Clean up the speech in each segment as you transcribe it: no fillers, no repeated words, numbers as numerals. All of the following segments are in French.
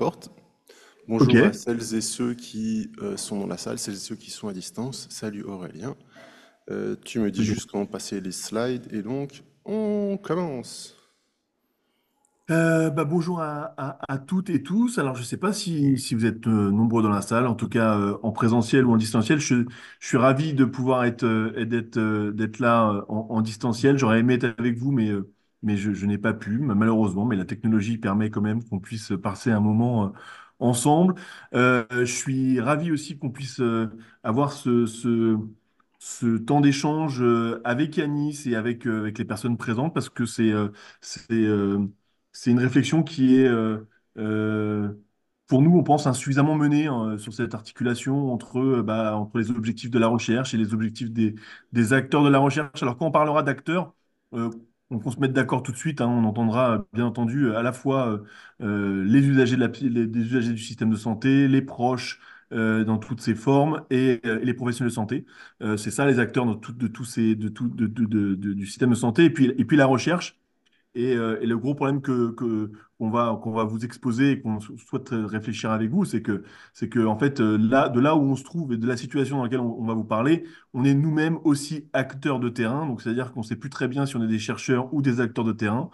porte. Ok. Bonjour à celles et ceux qui sont dans la salle, celles et ceux qui sont à distance. Salut Aurélien. Tu me dis Salut. juste quand passer les slides et donc on commence. Bonjour à toutes et tous. Alors, je ne sais pas si vous êtes nombreux dans la salle, en tout cas en présentiel ou en distanciel. Je suis ravi de pouvoir d'être là en distanciel. J'aurais aimé être avec vous, mais je n'ai pas pu, malheureusement. Mais la technologie permet quand même qu'on puisse passer un moment ensemble. Je suis ravi aussi qu'on puisse avoir ce temps d'échange avec Yanis et avec les personnes présentes parce que c'est euh, c'est une réflexion qui est, euh, pour nous, on pense, insuffisamment menée hein, sur cette articulation entre les objectifs de la recherche et les objectifs des acteurs de la recherche. Alors, quand on parlera d'acteurs, euh, on se mettre d'accord tout de suite. Hein, on entendra, bien entendu, à la fois les usagers des usagers du système de santé, les proches dans toutes ses formes et les professionnels de santé. C'est ça, les acteurs de tous ces, de tout, du système de santé. Et puis la recherche. Et le gros problème qu'on va vous exposer et qu'on souhaite réfléchir avec vous, c'est que en fait, de là où on se trouve et de la situation dans laquelle on va vous parler, on est nous-mêmes aussi acteurs de terrain. Donc, c'est-à-dire qu'on ne sait plus très bien si on est des chercheurs ou des acteurs de terrain.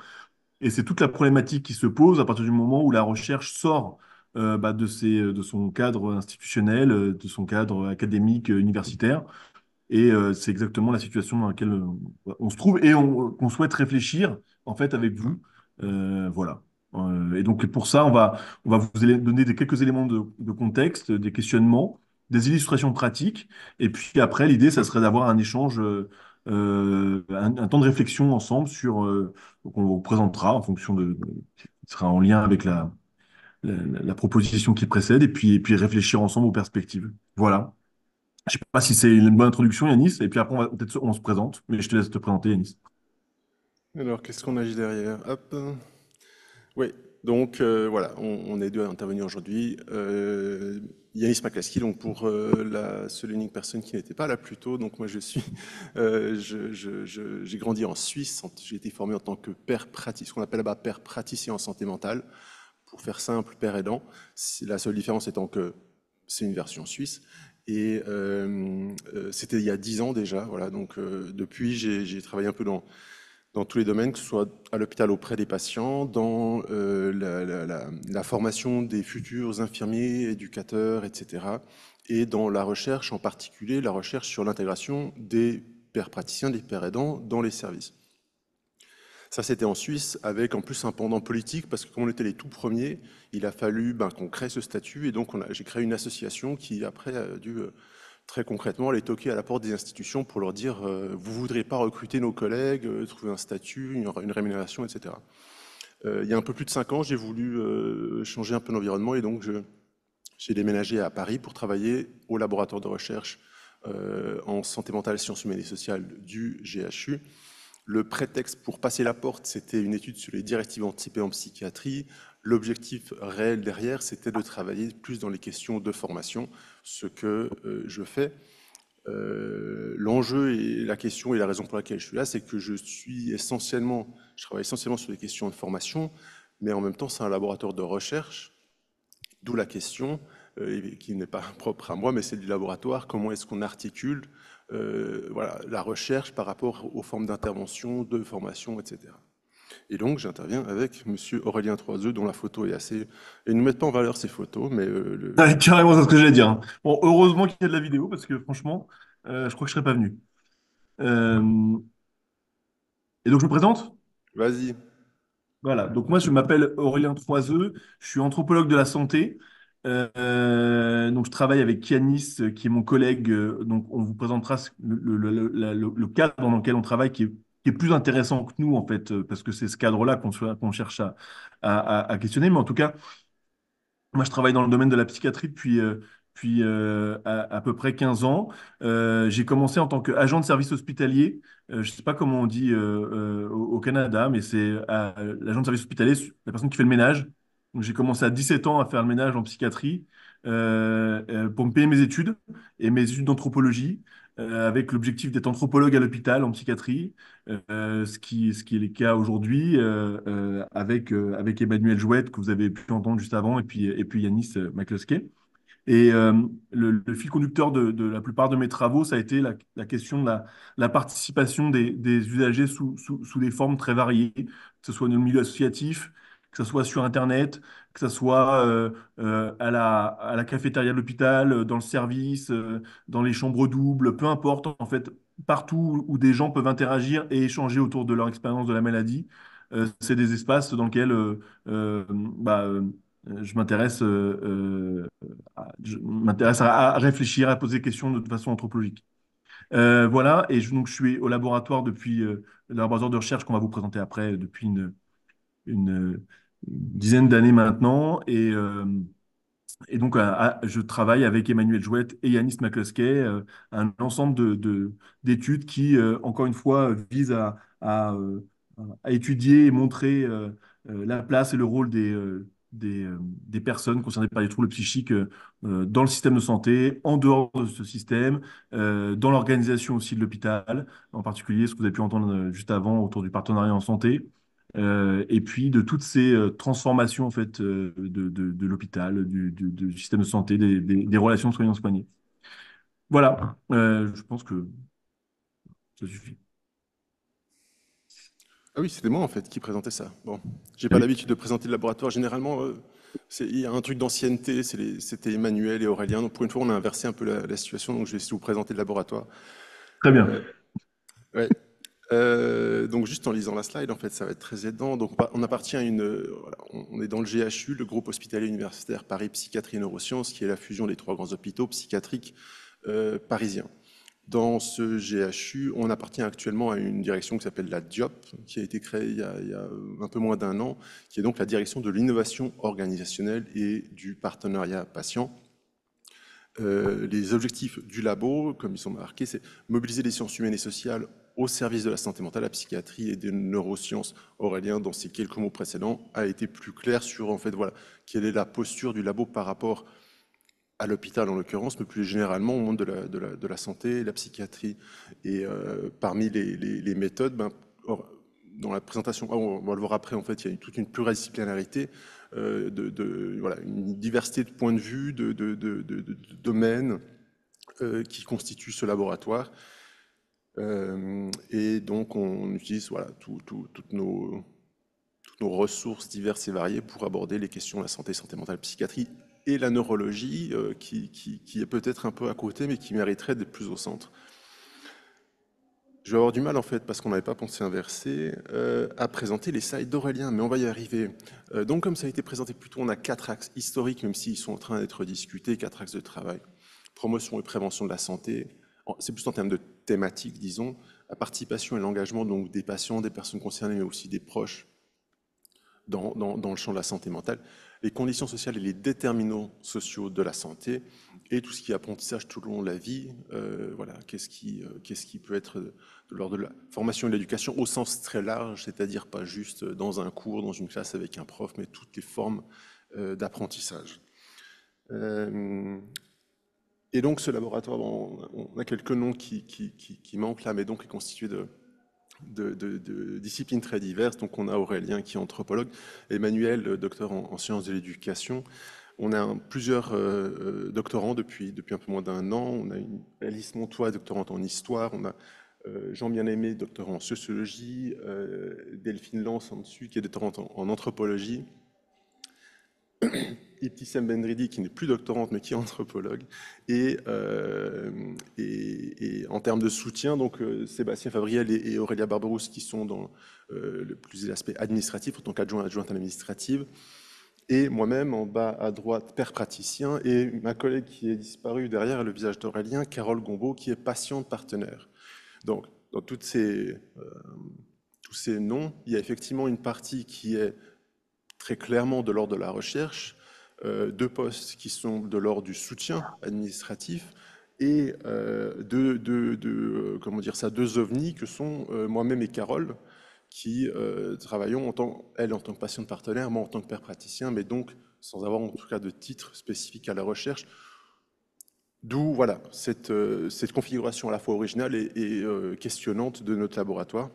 Et c'est toute la problématique qui se pose à partir du moment où la recherche sort de son cadre institutionnel, de son cadre académique, universitaire. Et c'est exactement la situation dans laquelle on se trouve et qu'on souhaite réfléchir en fait avec vous. Voilà. Et donc pour ça, on va vous donner quelques éléments de contexte, des questionnements, des illustrations pratiques. Et puis après, l'idée, ça serait d'avoir un échange, un temps de réflexion ensemble qu'on vous présentera en fonction qui sera en lien avec la proposition qui précède et puis réfléchir ensemble aux perspectives. Voilà. Je sais pas si c'est une bonne introduction, Yanis, et puis après, peut-être on se présente, mais je te laisse te présenter, Yanis. Alors qu'est-ce qu'on a juste derrière? Hop. Oui, donc voilà, on est deux à intervenir aujourd'hui. Yanis Maklaski, donc pour la seule et unique personne qui n'était pas là plus tôt, donc moi je suis, j'ai grandi en Suisse, j'ai été formé en tant que père praticien, ce qu'on appelle là-bas père praticien en santé mentale, pour faire simple, père aidant. La seule différence étant que c'est une version suisse. Et c'était il y a 10 ans déjà, voilà, donc depuis j'ai travaillé un peu dans tous les domaines, que ce soit à l'hôpital auprès des patients, dans la formation des futurs infirmiers, éducateurs, etc. Et dans la recherche, en particulier la recherche sur l'intégration des pères praticiens, des pères aidants dans les services. Ça, c'était en Suisse, avec en plus un pendant politique, parce que comme on était les tout premiers, il a fallu qu'on crée ce statut, et donc j'ai créé une association qui, après, a dû très concrètement aller toquer à la porte des institutions pour leur dire vous voudriez pas recruter nos collègues, trouver un statut, une rémunération, etc. Il y a un peu plus de 5 ans, j'ai voulu changer un peu l'environnement, et donc j'ai déménagé à Paris pour travailler au laboratoire de recherche en santé mentale, sciences humaines et sociales du GHU. Le prétexte pour passer la porte, c'était une étude sur les directives anticipées en psychiatrie. L'objectif réel derrière, c'était de travailler plus dans les questions de formation, ce que je fais. L'enjeu et la question et la raison pour laquelle je suis là, c'est que je travaille essentiellement sur les questions de formation, mais en même temps, c'est un laboratoire de recherche, d'où la question, qui n'est pas propre à moi, mais c'est du laboratoire, comment est-ce qu'on articule voilà, la recherche par rapport aux formes d'intervention, de formation, etc. Et donc, j'interviens avec Monsieur Aurélien Troiseux, dont la photo est assez... Et ne mettent pas en valeur ces photos, mais Ouais, carrément, c'est ce que j'allais dire. Hein. Bon, heureusement qu'il y a de la vidéo, parce que franchement, je crois que je serais pas venu. Euh, et donc, je me présente. vas-y. Voilà, donc moi, je m'appelle Aurélien Troiseux, je suis anthropologue de la santé. Donc, je travaille avec Yanis, qui est mon collègue. Donc, on vous présentera le cadre dans lequel on travaille, qui est plus intéressant que nous, en fait, parce que c'est ce cadre-là qu'on cherche à questionner. Mais en tout cas, moi, je travaille dans le domaine de la psychiatrie depuis à peu près 15 ans. J'ai commencé en tant qu'agent de service hospitalier. Je ne sais pas comment on dit au Canada, mais c'est l'agent de service hospitalier, la personne qui fait le ménage. Donc, j'ai commencé à 17 ans à faire le ménage en psychiatrie pour me payer mes études et mes études d'anthropologie. avec l'objectif d'être anthropologue à l'hôpital en psychiatrie, ce qui est le cas aujourd'hui avec Emmanuel Jouette, que vous avez pu entendre juste avant, et puis Yanis McCluskey. Et le fil conducteur de la plupart de mes travaux, ça a été la question de la participation des usagers sous des formes très variées, que ce soit dans le milieu associatif, que ce soit sur Internet, que ce soit à la cafétéria de l'hôpital, dans le service, dans les chambres doubles, peu importe, en fait, partout où des gens peuvent interagir et échanger autour de leur expérience de la maladie. C'est des espaces dans lesquels bah, je m'intéresse je m'intéresse à réfléchir, à poser des questions de façon anthropologique. Voilà, donc je suis au laboratoire depuis le laboratoire de recherche qu'on va vous présenter après depuis une dizaine d'années maintenant. Et donc, je travaille avec Emmanuel Jouette et Yanis McCluskey, un ensemble d'études qui, encore une fois, visent à étudier et montrer la place et le rôle des personnes concernées par les troubles psychiques dans le système de santé, en dehors de ce système, dans l'organisation aussi de l'hôpital, en particulier ce que vous avez pu entendre juste avant autour du partenariat en santé. Et puis de toutes ces transformations en fait de l'hôpital, du système de santé, des relations soignants-soignés. Voilà, je pense que ça suffit. Ah oui, c'était moi en fait qui présentais ça. Bon, j'ai Ah pas oui, l'habitude de présenter le laboratoire. Généralement, il y a un truc d'ancienneté, c'était Emmanuel et Aurélien. Donc pour une fois, on a inversé un peu la situation. Donc je vais essayer de vous présenter le laboratoire. très bien. Euh, ouais. Donc juste en lisant la slide, en fait, ça va être très aidant. Donc on appartient à voilà, on est dans le GHU, le groupe hospitalier universitaire Paris Psychiatrie et Neurosciences, qui est la fusion des trois grands hôpitaux psychiatriques parisiens. Dans ce GHU, on appartient actuellement à une direction qui s'appelle la DIOP, qui a été créée il y a un peu moins d'un an, qui est donc la direction de l'innovation organisationnelle et du partenariat patient. Les objectifs du labo, comme ils sont marqués, c'est mobiliser les sciences humaines et sociales au service de la santé mentale, la psychiatrie et des neurosciences. Aurélien, dans ses quelques mots précédents, a été plus clair sur en fait voilà quelle est la posture du labo par rapport à l'hôpital en l'occurrence, mais plus généralement au monde de la santé, la psychiatrie. Et parmi les méthodes, dans la présentation, on va le voir après, en fait, il y a toute une pluridisciplinarité, voilà, une diversité de points de vue, de domaines qui constituent ce laboratoire. Et donc, on utilise voilà, toutes nos ressources diverses et variées pour aborder les questions de la santé, santé mentale, psychiatrie et la neurologie, qui est peut-être un peu à côté, mais qui mériterait d'être plus au centre. Je vais avoir du mal, en fait, parce qu'on n'avait pas pensé inverser, à présenter les slides d'Aurélien, mais on va y arriver. Donc, comme ça a été présenté plus tôt, on a 4 axes historiques, même s'ils sont en train d'être discutés, 4 axes de travail. Promotion et prévention de la santé, c'est plus en termes de thématiques, disons, la participation et l'engagement donc des patients, des personnes concernées, mais aussi des proches dans le champ de la santé mentale, les conditions sociales et les déterminants sociaux de la santé, et tout ce qui est apprentissage tout au long de la vie. Voilà, qu'est-ce qui peut être de l'ordre de la formation et de l'éducation au sens très large, c'est-à-dire pas juste dans un cours, dans une classe avec un prof, mais toutes les formes d'apprentissage. Et donc ce laboratoire, on a quelques noms qui manquent là, mais donc est constitué de disciplines très diverses. Donc on a Aurélien qui est anthropologue, Emmanuel, docteur en sciences de l'éducation. On a plusieurs doctorants depuis un peu moins d'un an. On a Alice Montois, doctorante en histoire. On a Jean Bien-Aimé, doctorant en sociologie. Delphine Lance en dessus, qui est doctorante en anthropologie. Ibtissem Benridi, qui n'est plus doctorante, mais qui est anthropologue. Et en termes de soutien, donc Sébastien Fabriel et Aurélia Barberousse, qui sont dans le plus l'aspect administratif, en tant adjointe administrative. Et moi-même, en bas à droite, père praticien, et ma collègue qui est disparue derrière le visage d'Aurélien, Carole Gombeau, qui est patiente partenaire. Donc, dans tous ces noms, il y a effectivement une partie qui est très clairement de l'ordre de la recherche, 2 postes qui sont de l'ordre du soutien administratif, et comment dire ça, 2 ovnis que sont moi-même et Carole, qui travaillons elle en tant que patiente partenaire, moi en tant que père praticien, mais donc sans avoir en tout cas de titre spécifique à la recherche, D'où voilà, cette configuration à la fois originale et questionnante de notre laboratoire.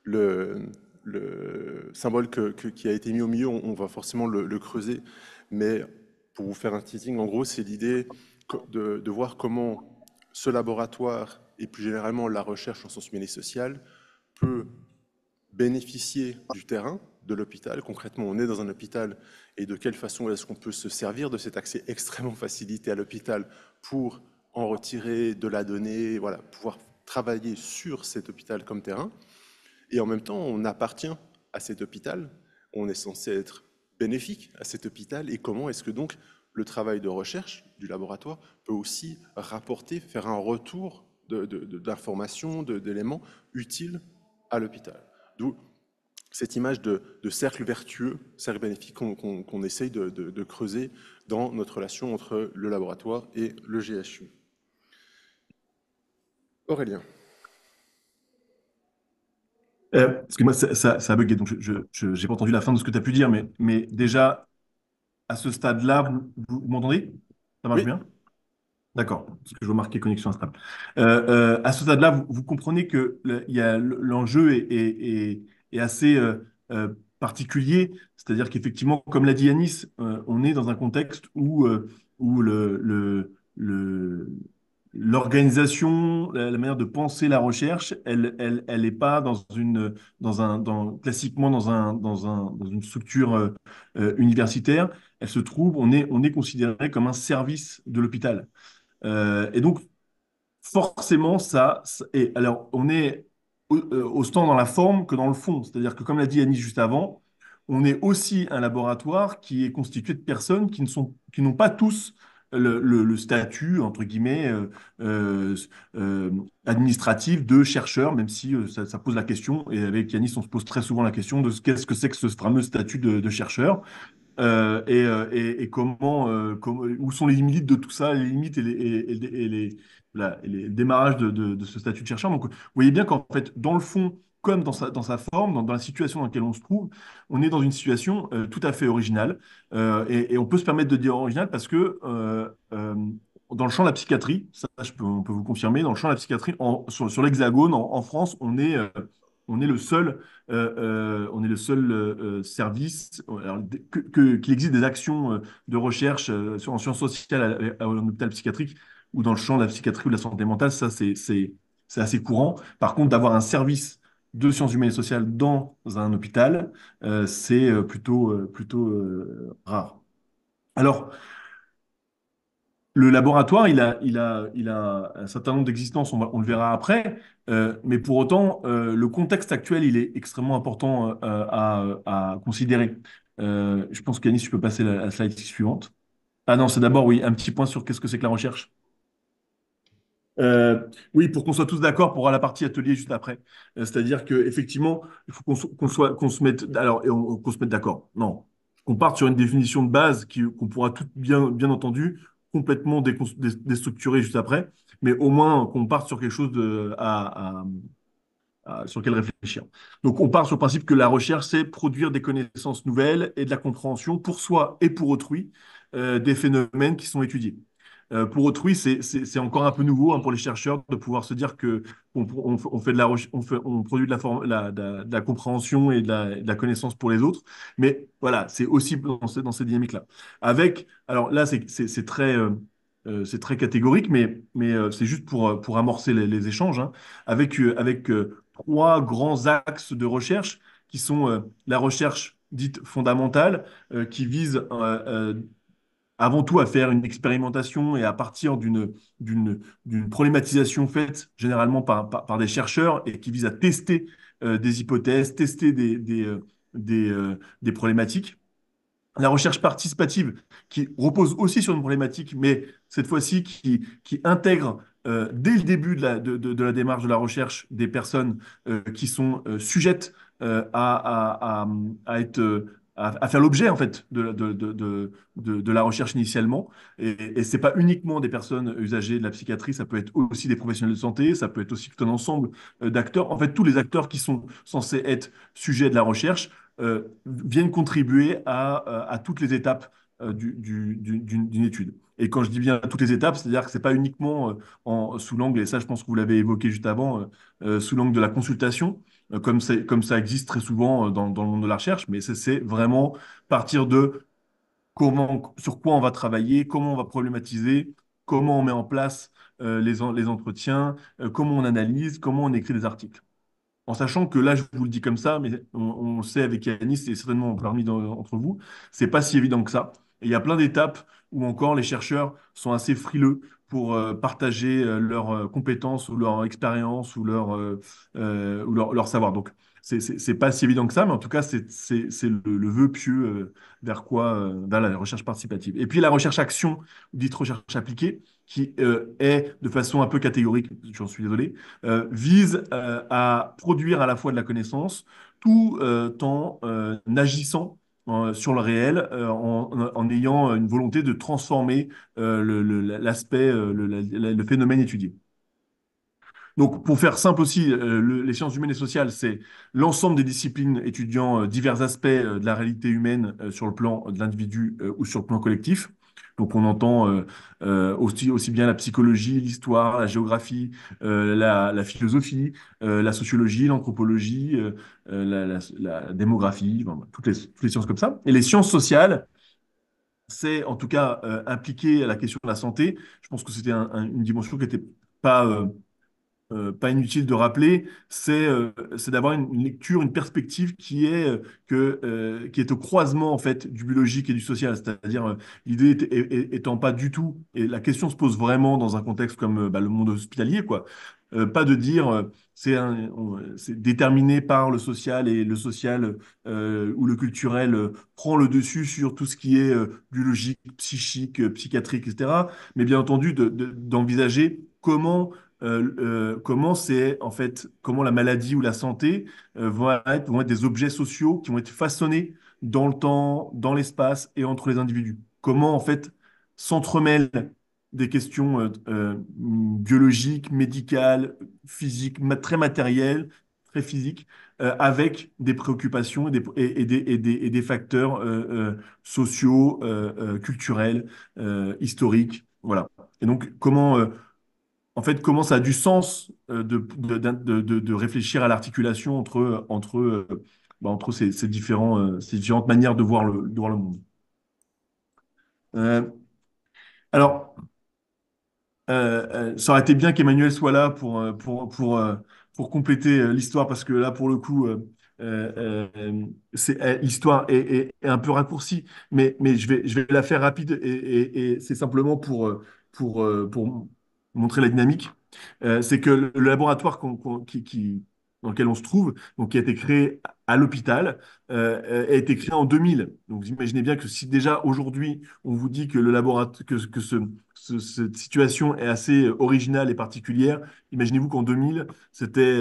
Le, le symbole qui a été mis au milieu, on va forcément le creuser, mais pour vous faire un teasing, en gros, c'est l'idée de voir comment ce laboratoire et plus généralement la recherche en sciences humaines et sociales peut bénéficier du terrain, de l'hôpital. Concrètement, on est dans un hôpital et de quelle façon est-ce qu'on peut se servir de cet accès extrêmement facilité à l'hôpital pour en retirer de la donnée, voilà, pouvoir travailler sur cet hôpital comme terrain. Et en même temps, on appartient à cet hôpital, on est censé être bénéfique à cet hôpital, et comment est-ce que donc le travail de recherche du laboratoire peut aussi rapporter, faire un retour d'informations, d'éléments utiles à l'hôpital. D'où cette image de cercle vertueux, cercle bénéfique qu'on essaye de creuser dans notre relation entre le laboratoire et le GHU. Aurélien. Parce que moi, ça a bugué, donc je n'ai pas entendu la fin de ce que tu as pu dire, mais déjà, à ce stade-là, vous m'entendez? Ça marche Oui, bien? D'accord, parce que je vois marquer connexion instable. À ce stade-là, vous comprenez que l'enjeu est assez particulier, c'est-à-dire qu'effectivement, comme l'a dit Yanis, on est dans un contexte où l'organisation, la manière de penser la recherche, elle est pas classiquement dans une structure universitaire. Elle se trouve, on est considéré comme un service de l'hôpital. Et donc, forcément, et alors, on est autant dans la forme que dans le fond. C'est-à-dire que, comme l'a dit Annie juste avant, on est aussi un laboratoire qui est constitué de personnes qui n'ont pas tous le statut, entre guillemets, euh, euh, administratif de chercheur, même si ça pose la question. Et avec Yanis, on se pose très souvent la question de qu'est-ce que c'est que ce fameux statut de chercheur. Et où sont les limites de tout ça, les limites et les démarrages de ce statut de chercheur. Donc, vous voyez bien qu'en fait, dans le fond, comme dans sa forme, dans la situation dans laquelle on se trouve, on est dans une situation tout à fait originale. Et on peut se permettre de dire originale parce que dans le champ de la psychiatrie, ça, on peut vous confirmer, dans le champ de la psychiatrie, sur l'Hexagone, en France, on est le seul service alors, qu'il existe des actions de recherche en sciences sociales à l'hôpital psychiatrique ou dans le champ de la psychiatrie ou de la santé mentale, ça c'est assez courant. Par contre, d'avoir un service de sciences humaines et sociales dans un hôpital, c'est plutôt rare. Alors, le laboratoire, il a un certain nombre d'existences, on le verra après, mais pour autant, le contexte actuel, il est extrêmement important à considérer. Je pense qu'Anis, tu peux passer la slide suivante. Ah non, c'est d'abord, oui, un petit point sur qu'est-ce que c'est que la recherche. Oui, pour qu'on soit tous d'accord pour la partie atelier juste après. C'est-à-dire qu'effectivement, il faut qu'on se mette, alors, qu'on se mette d'accord. Non, qu'on parte sur une définition de base qu'on pourra tout bien entendu complètement déstructurer juste après, mais au moins qu'on parte sur quelque chose sur lequel réfléchir. Donc, on part sur le principe que la recherche, c'est produire des connaissances nouvelles et de la compréhension pour soi et pour autrui des phénomènes qui sont étudiés. Pour autrui, c'est encore un peu nouveau hein, pour les chercheurs de pouvoir se dire que on fait de la on produit de la compréhension et de la connaissance pour les autres. Mais voilà, c'est aussi dans ces dynamiques-là. Alors là, c'est très catégorique, mais c'est juste pour amorcer les échanges, hein, avec trois grands axes de recherche qui sont la recherche dite fondamentale, qui vise avant tout à faire une expérimentation et à partir d'une problématisation faite généralement par des chercheurs et qui vise à tester des hypothèses, tester des problématiques. La recherche participative, qui repose aussi sur une problématique, mais cette fois-ci qui intègre dès le début de la démarche de la recherche des personnes qui sont sujettes à être, à faire l'objet en fait de la recherche initialement. Et c'est pas uniquement des personnes usagées de la psychiatrie, ça peut être aussi des professionnels de santé, ça peut être aussi tout un ensemble d'acteurs. En fait, tous les acteurs qui sont censés être sujets de la recherche viennent contribuer à toutes les étapes d'une étude. Et quand je dis bien toutes les étapes, c'est-à-dire que c'est pas uniquement sous l'angle, et ça je pense que vous l'avez évoqué juste avant, sous l'angle de la consultation, comme ça existe très souvent dans le monde de la recherche, mais c'est vraiment partir de sur quoi on va travailler, comment on va problématiser, comment on met en place les entretiens, comment on analyse, comment on écrit des articles. En sachant que là, je vous le dis comme ça, mais on le sait avec Yanis et certainement parmi d'entre vous, c'est pas si évident que ça. Et il y a plein d'étapes où encore les chercheurs sont assez frileux pour partager leurs compétences ou leur expérience ou leur savoir. Donc, c'est pas si évident que ça, mais en tout cas, c'est le vœu pieux vers la recherche participative. Et puis la recherche action, dite recherche appliquée, qui est de façon un peu catégorique, j'en suis désolé, vise à produire à la fois de la connaissance tout en agissant sur le réel, en ayant une volonté de transformer l'aspect, le phénomène étudié. Donc, pour faire simple aussi, les sciences humaines et sociales, c'est l'ensemble des disciplines étudiant divers aspects de la réalité humaine sur le plan de l'individu ou sur le plan collectif. Donc, on entend aussi bien la psychologie, l'histoire, la géographie, la philosophie, la sociologie, l'anthropologie, la démographie, enfin, toutes les sciences comme ça. Et les sciences sociales, c'est en tout cas impliqué à la question de la santé. Je pense que c'était une dimension qui n'était pas pas inutile de rappeler, c'est d'avoir une lecture, une perspective qui est au croisement en fait du biologique et du social. C'est-à-dire l'idée étant pas du tout, et la question se pose vraiment dans un contexte comme bah, le monde hospitalier, quoi. Pas de dire c'est déterminé par le social et le social ou le culturel prend le dessus sur tout ce qui est biologique, psychique, psychiatrique, etc. Mais bien entendu d'envisager comment la maladie ou la santé vont être des objets sociaux qui vont être façonnées dans le temps, dans l'espace et entre les individus. Comment en fait s'entremêlent des questions biologiques, médicales, physiques, très matérielles, très physiques, avec des préoccupations et des facteurs sociaux, culturels, historiques. Voilà. Et donc, comment ça a du sens de réfléchir à l'articulation entre ces différentes manières de voir le monde. Euh, alors, ça aurait été bien qu'Emmanuel soit là pour compléter l'histoire, parce que là, pour le coup, l'histoire est un peu raccourcie, mais je vais la faire rapide et c'est simplement pour montrer la dynamique. C'est que le laboratoire dans lequel on se trouve, donc qui a été créé à l'hôpital, a été créé en 2000. Donc vous imaginez bien que si déjà aujourd'hui on vous dit que le laboratoire, que cette situation est assez originale et particulière, imaginez-vous qu'en 2000 c'était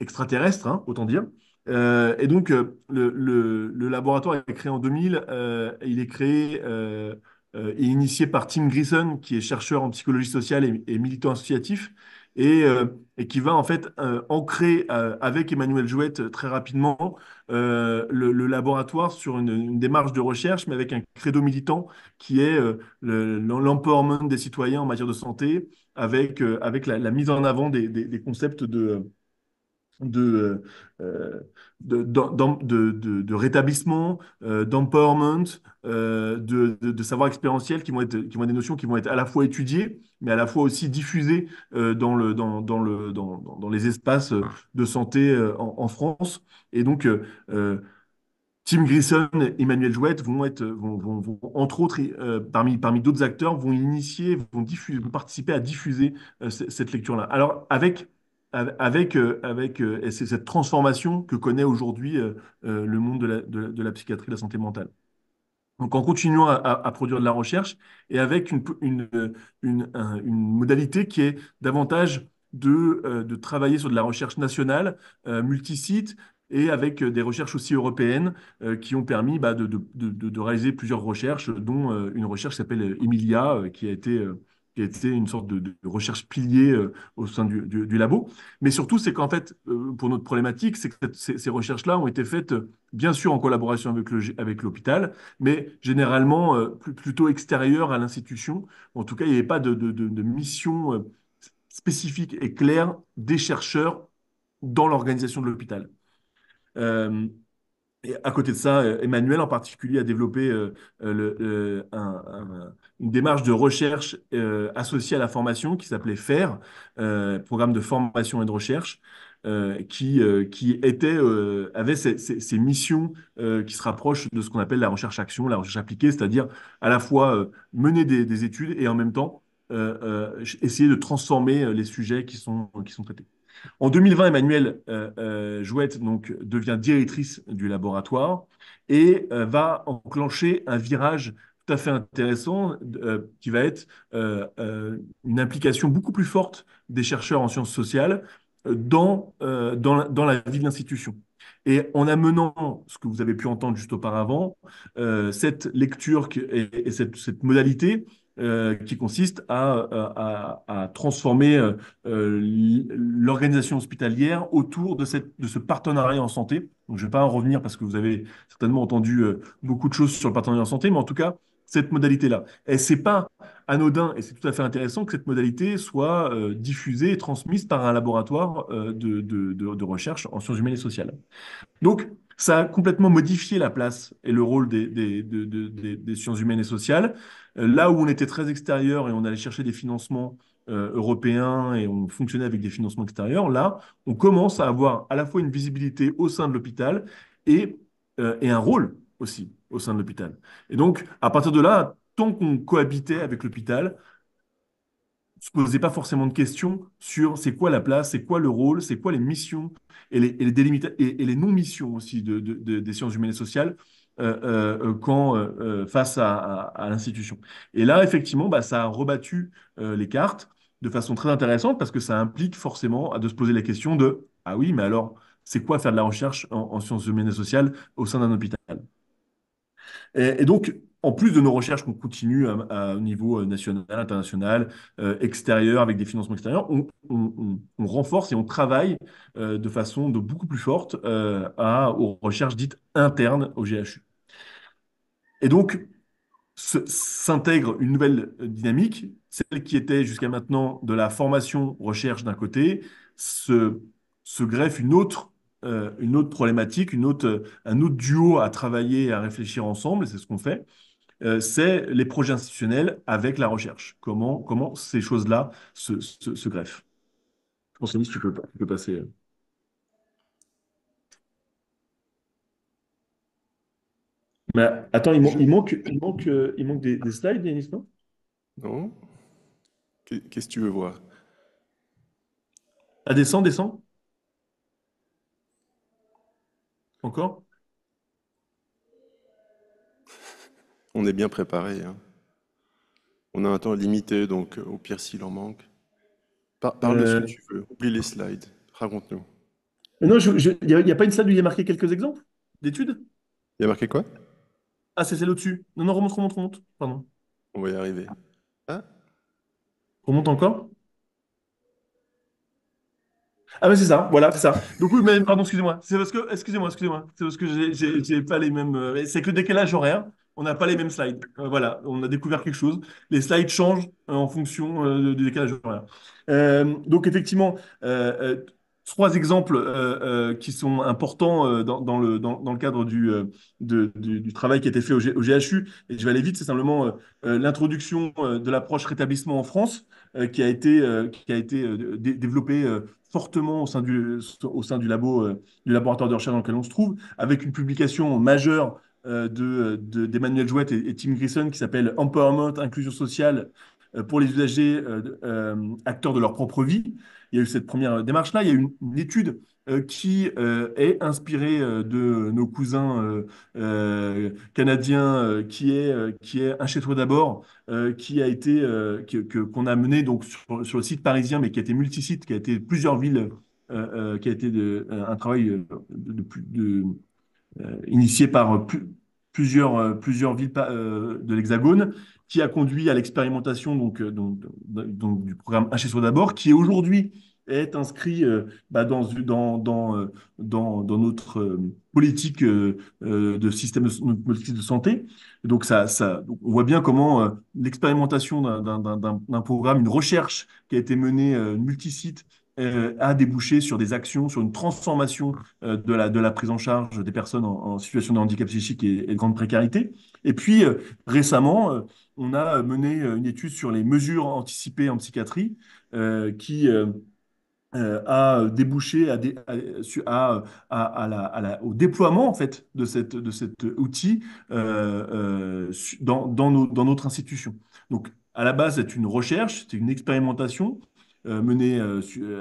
extraterrestre, hein, autant dire. Et donc, le laboratoire est créé en 2000. Il est créé et initié par Tim Grissom, qui est chercheur en psychologie sociale et militant associatif, et qui va en fait ancrer avec Emmanuel Jouette très rapidement le laboratoire sur une démarche de recherche, mais avec un credo militant qui est l'empowerment des citoyens en matière de santé, avec la mise en avant des concepts de, euh, de rétablissement, d'empowerment, de savoir expérientiel qui vont être des notions qui vont être à la fois étudiées, mais à la fois aussi diffusées dans les espaces de santé en France. Et donc, Tim Grissom et Emmanuel Jouette entre autres, parmi d'autres acteurs, vont initier, vont participer à diffuser cette lecture-là. Alors, et c'est cette transformation que connaît aujourd'hui le monde de la psychiatrie, de la santé mentale. Donc, en continuant à produire de la recherche et avec une modalité qui est davantage de travailler sur de la recherche nationale, multisite, et avec des recherches aussi européennes qui ont permis de réaliser plusieurs recherches, dont une recherche qui s'appelle Emilia, qui a qui a été une sorte de recherche pilier au sein du labo. Mais surtout, c'est qu'en fait, pour notre problématique, c'est que ces recherches-là ont été faites, bien sûr, en collaboration avec l'hôpital, mais généralement plutôt extérieures à l'institution. En tout cas, il n'y avait pas de mission spécifique et claire des chercheurs dans l'organisation de l'hôpital. Euh, et à côté de ça, Emmanuel en particulier a développé une démarche de recherche associée à la formation qui s'appelait FAIR, Programme de formation et de recherche, qui avait ces missions qui se rapprochent de ce qu'on appelle la recherche-action, la recherche appliquée, c'est-à-dire à la fois mener des études et en même temps essayer de transformer les sujets qui sont traités. En 2020, Emmanuelle Jouette donc, devient directrice du laboratoire et va enclencher un virage tout à fait intéressant qui va être une implication beaucoup plus forte des chercheurs en sciences sociales dans la vie de l'institution. Et en amenant ce que vous avez pu entendre juste auparavant, cette lecture et cette modalité qui consiste à transformer l'organisation hospitalière autour de ce partenariat en santé. Donc, je ne vais pas en revenir parce que vous avez certainement entendu beaucoup de choses sur le partenariat en santé, mais en tout cas, cette modalité-là. Et c'est pas anodin, et c'est tout à fait intéressant que cette modalité soit diffusée et transmise par un laboratoire de recherche en sciences humaines et sociales. Donc, ça a complètement modifié la place et le rôle des sciences humaines et sociales. Là où on était très extérieur et on allait chercher des financements européens et on fonctionnait avec des financements extérieurs, là, on commence à avoir à la fois une visibilité au sein de l'hôpital et un rôle aussi au sein de l'hôpital. Et donc, à partir de là, tant qu'on cohabitait avec l'hôpital, se posait pas forcément de questions sur c'est quoi la place, c'est quoi le rôle, c'est quoi les missions et les non-missions aussi des sciences humaines et sociales face à l'institution. Et là, effectivement, bah, ça a rebattu les cartes de façon très intéressante parce que ça implique forcément de se poser la question de ah oui, mais alors, c'est quoi faire de la recherche en sciences humaines et sociales au sein d'un hôpital? Et donc, en plus de nos recherches qu'on continue au niveau national, international, extérieur, avec des financements extérieurs, on renforce et on travaille de façon beaucoup plus forte aux recherches dites internes au GHU. Et donc, s'intègre une nouvelle dynamique, celle qui était jusqu'à maintenant de la formation recherche d'un côté, se, se greffe une autre problématique, un autre duo à travailler et à réfléchir ensemble, et c'est ce qu'on fait, c'est les projets institutionnels avec la recherche. Comment ces choses-là se greffent. Je pense que Denis, tu peux passer. Mais attends, il manque des slides, Denis, non? Non? Qu'est-ce que tu veux voir? Ah, descends. Encore? On est bien préparé, hein. On a un temps limité, donc au pire s'il en manque. Parle de ce que Euh, tu veux. Oublie les slides. Raconte-nous. non, il y a pas une slide où il y a marqué quelques exemples d'études? Il y a marqué quoi? Ah, c'est celle au-dessus. Non, remonte. Pardon. On va y arriver. Ah, Remonte encore. Ah, mais c'est ça, voilà, c'est ça. Donc, oui, mais pardon, excusez-moi. Excusez-moi. C'est parce que j'ai pas les mêmes. C'est que le décalage horaire, on n'a pas les mêmes slides. Voilà, on a découvert quelque chose. Les slides changent en fonction du décalage horaire. Donc, effectivement, trois exemples qui sont importants dans le cadre du travail qui a été fait au GHU. Et je vais aller vite, c'est simplement l'introduction de l'approche rétablissement en France qui a été développée fortement au sein du laboratoire de recherche dans lequel on se trouve, avec une publication majeure d'Emmanuel Jouette et Tim Grisson qui s'appelle Empowerment, inclusion sociale pour les usagers acteurs de leur propre vie. Il y a eu cette première démarche-là. Il y a eu une étude qui est inspirée de nos cousins canadiens, qui est Un chez toi d'abord, qui a été qu'on a mené donc sur le site parisien, mais qui a été multisite, qui a été plusieurs villes, qui a été un travail initié par plusieurs villes de l'Hexagone, qui a conduit à l'expérimentation du programme Un chez soi d'abord, qui aujourd'hui est inscrit dans notre politique de système notre politique de santé. Donc donc on voit bien comment l'expérimentation d'un programme, une recherche qui a été menée multisite, a débouché sur des actions, sur une transformation de la prise en charge des personnes en situation de handicap psychique et de grande précarité. Et puis récemment, on a mené une étude sur les mesures anticipées en psychiatrie qui a débouché au déploiement en fait de cet outil dans notre institution. Donc, à la base, c'est une recherche, c'est une expérimentation menée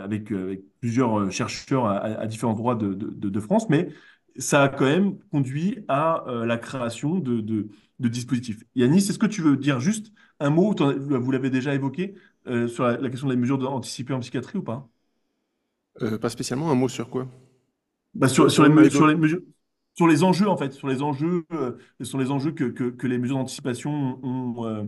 avec plusieurs chercheurs à différents endroits de France, mais ça a quand même conduit à la création de dispositifs. Yanis, est-ce que tu veux dire juste un mot, vous l'avez déjà évoqué, sur la question des mesures anticipées en psychiatrie ou pas? Pas spécialement, un mot sur quoi? Bah, On a sur évoqué les mesures, sur les enjeux, en fait, sur les enjeux que les mesures d'anticipation ont.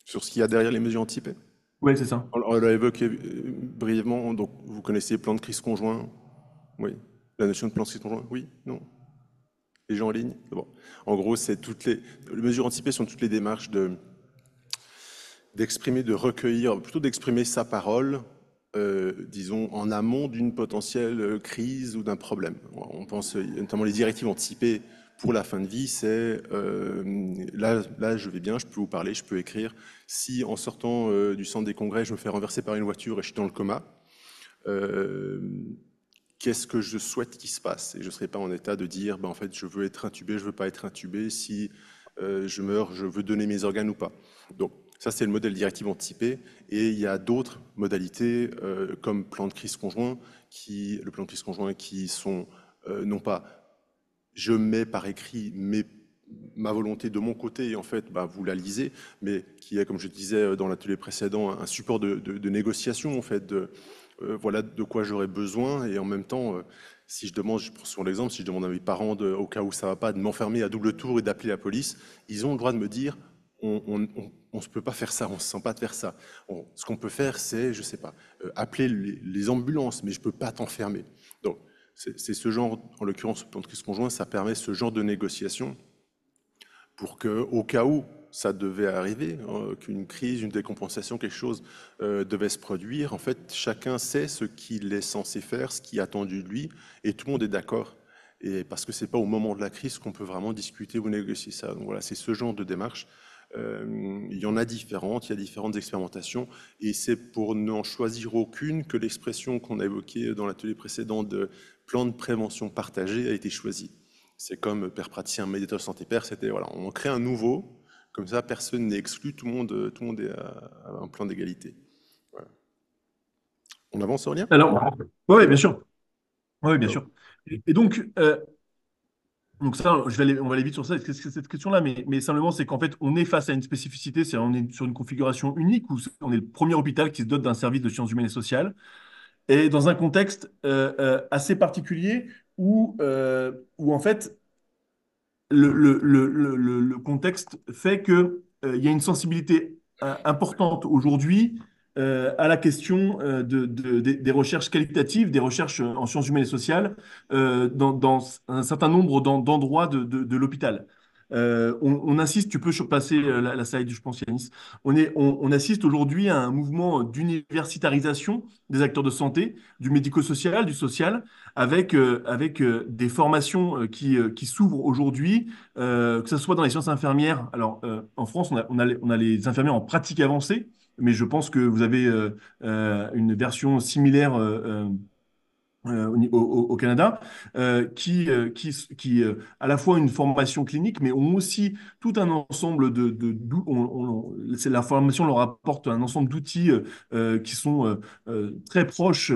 sur ce qu'il y a derrière les mesures anticipées. Ouais, c'est ça. On l'a évoqué brièvement, donc vous connaissez le plan de crise conjoint? Oui. La notion de plan de crise conjoint? Oui? Non? Les gens en ligne? Bon. En gros, c'est les mesures anticipées sont toutes les démarches d'exprimer, de recueillir, plutôt d'exprimer sa parole, disons, en amont d'une potentielle crise ou d'un problème. On pense notamment les directives anticipées pour la fin de vie, c'est là, je vais bien, je peux vous parler, je peux écrire. Si en sortant du centre des congrès, je me fais renverser par une voiture et je suis dans le coma, euh, qu'est-ce que je souhaite qu'il se passe? Et je ne serai pas en état de dire, ben, en fait, je veux être intubé, je ne veux pas être intubé, si je meurs, je veux donner mes organes ou pas. Donc, ça, c'est le modèle directive anticipé. Et il y a d'autres modalités, comme plan de crise conjoint, le plan de crise conjoint qui sont non pas je mets par écrit ma volonté de mon côté, et en fait, bah, vous la lisez, mais qui est, comme je disais dans l'atelier précédent, un support de négociation, en fait, voilà de quoi j'aurais besoin, et en même temps, si je demande, je prends sur l'exemple, si je demande à mes parents, au cas où ça va pas, de m'enfermer à double tour et d'appeler la police, ils ont le droit de me dire, on se peut pas faire ça, on se sent pas de faire ça. Ce qu'on peut faire, c'est, je sais pas, appeler les ambulances, mais je peux pas t'enfermer. Donc, c'est ce genre, en l'occurrence, le plan de crise conjoint, ça permet ce genre de négociation pour que, au cas où ça devait arriver, qu'une crise, une décompensation, quelque chose devait se produire, en fait, chacun sait ce qu'il est censé faire, ce qui est attendu de lui, et tout le monde est d'accord. Et parce que c'est pas au moment de la crise qu'on peut vraiment discuter ou négocier ça. Donc voilà, c'est ce genre de démarche. Il y en a différentes, il y a différentes expérimentations, et c'est pour n'en choisir aucune que l'expression qu'on a évoquée dans l'atelier précédent de plan de prévention partagé a été choisie. C'est comme père praticien, médiateur santé père, c'était voilà, on crée un nouveau, comme ça personne n'est exclu, tout le monde est à un plan d'égalité. Voilà. On avance, Aurélien? Alors, oui, bien sûr. Oui, bien Top. sûr. Et donc ça, on va aller vite sur ça, cette question-là, mais simplement, c'est qu'en fait, on est face à une spécificité, c'est on est sur une configuration unique où on est le premier hôpital qui se dote d'un service de sciences humaines et sociales, et dans un contexte assez particulier où en fait, le contexte fait que, il y a une sensibilité importante aujourd'hui à la question des recherches qualitatives, des recherches en sciences humaines et sociales dans un certain nombre d'endroits de l'hôpital. On insiste, tu peux surpasser la slide, je pense, Yanis. On assiste aujourd'hui à un mouvement d'universitarisation des acteurs de santé, du médico-social, du social, avec des formations qui s'ouvrent aujourd'hui, que ce soit dans les sciences infirmières. Alors, en France, on a les infirmières en pratique avancée, mais je pense que vous avez une version similaire au Canada, qui à la fois une formation clinique, mais ont aussi tout un ensemble la formation leur apporte un ensemble d'outils qui sont très proches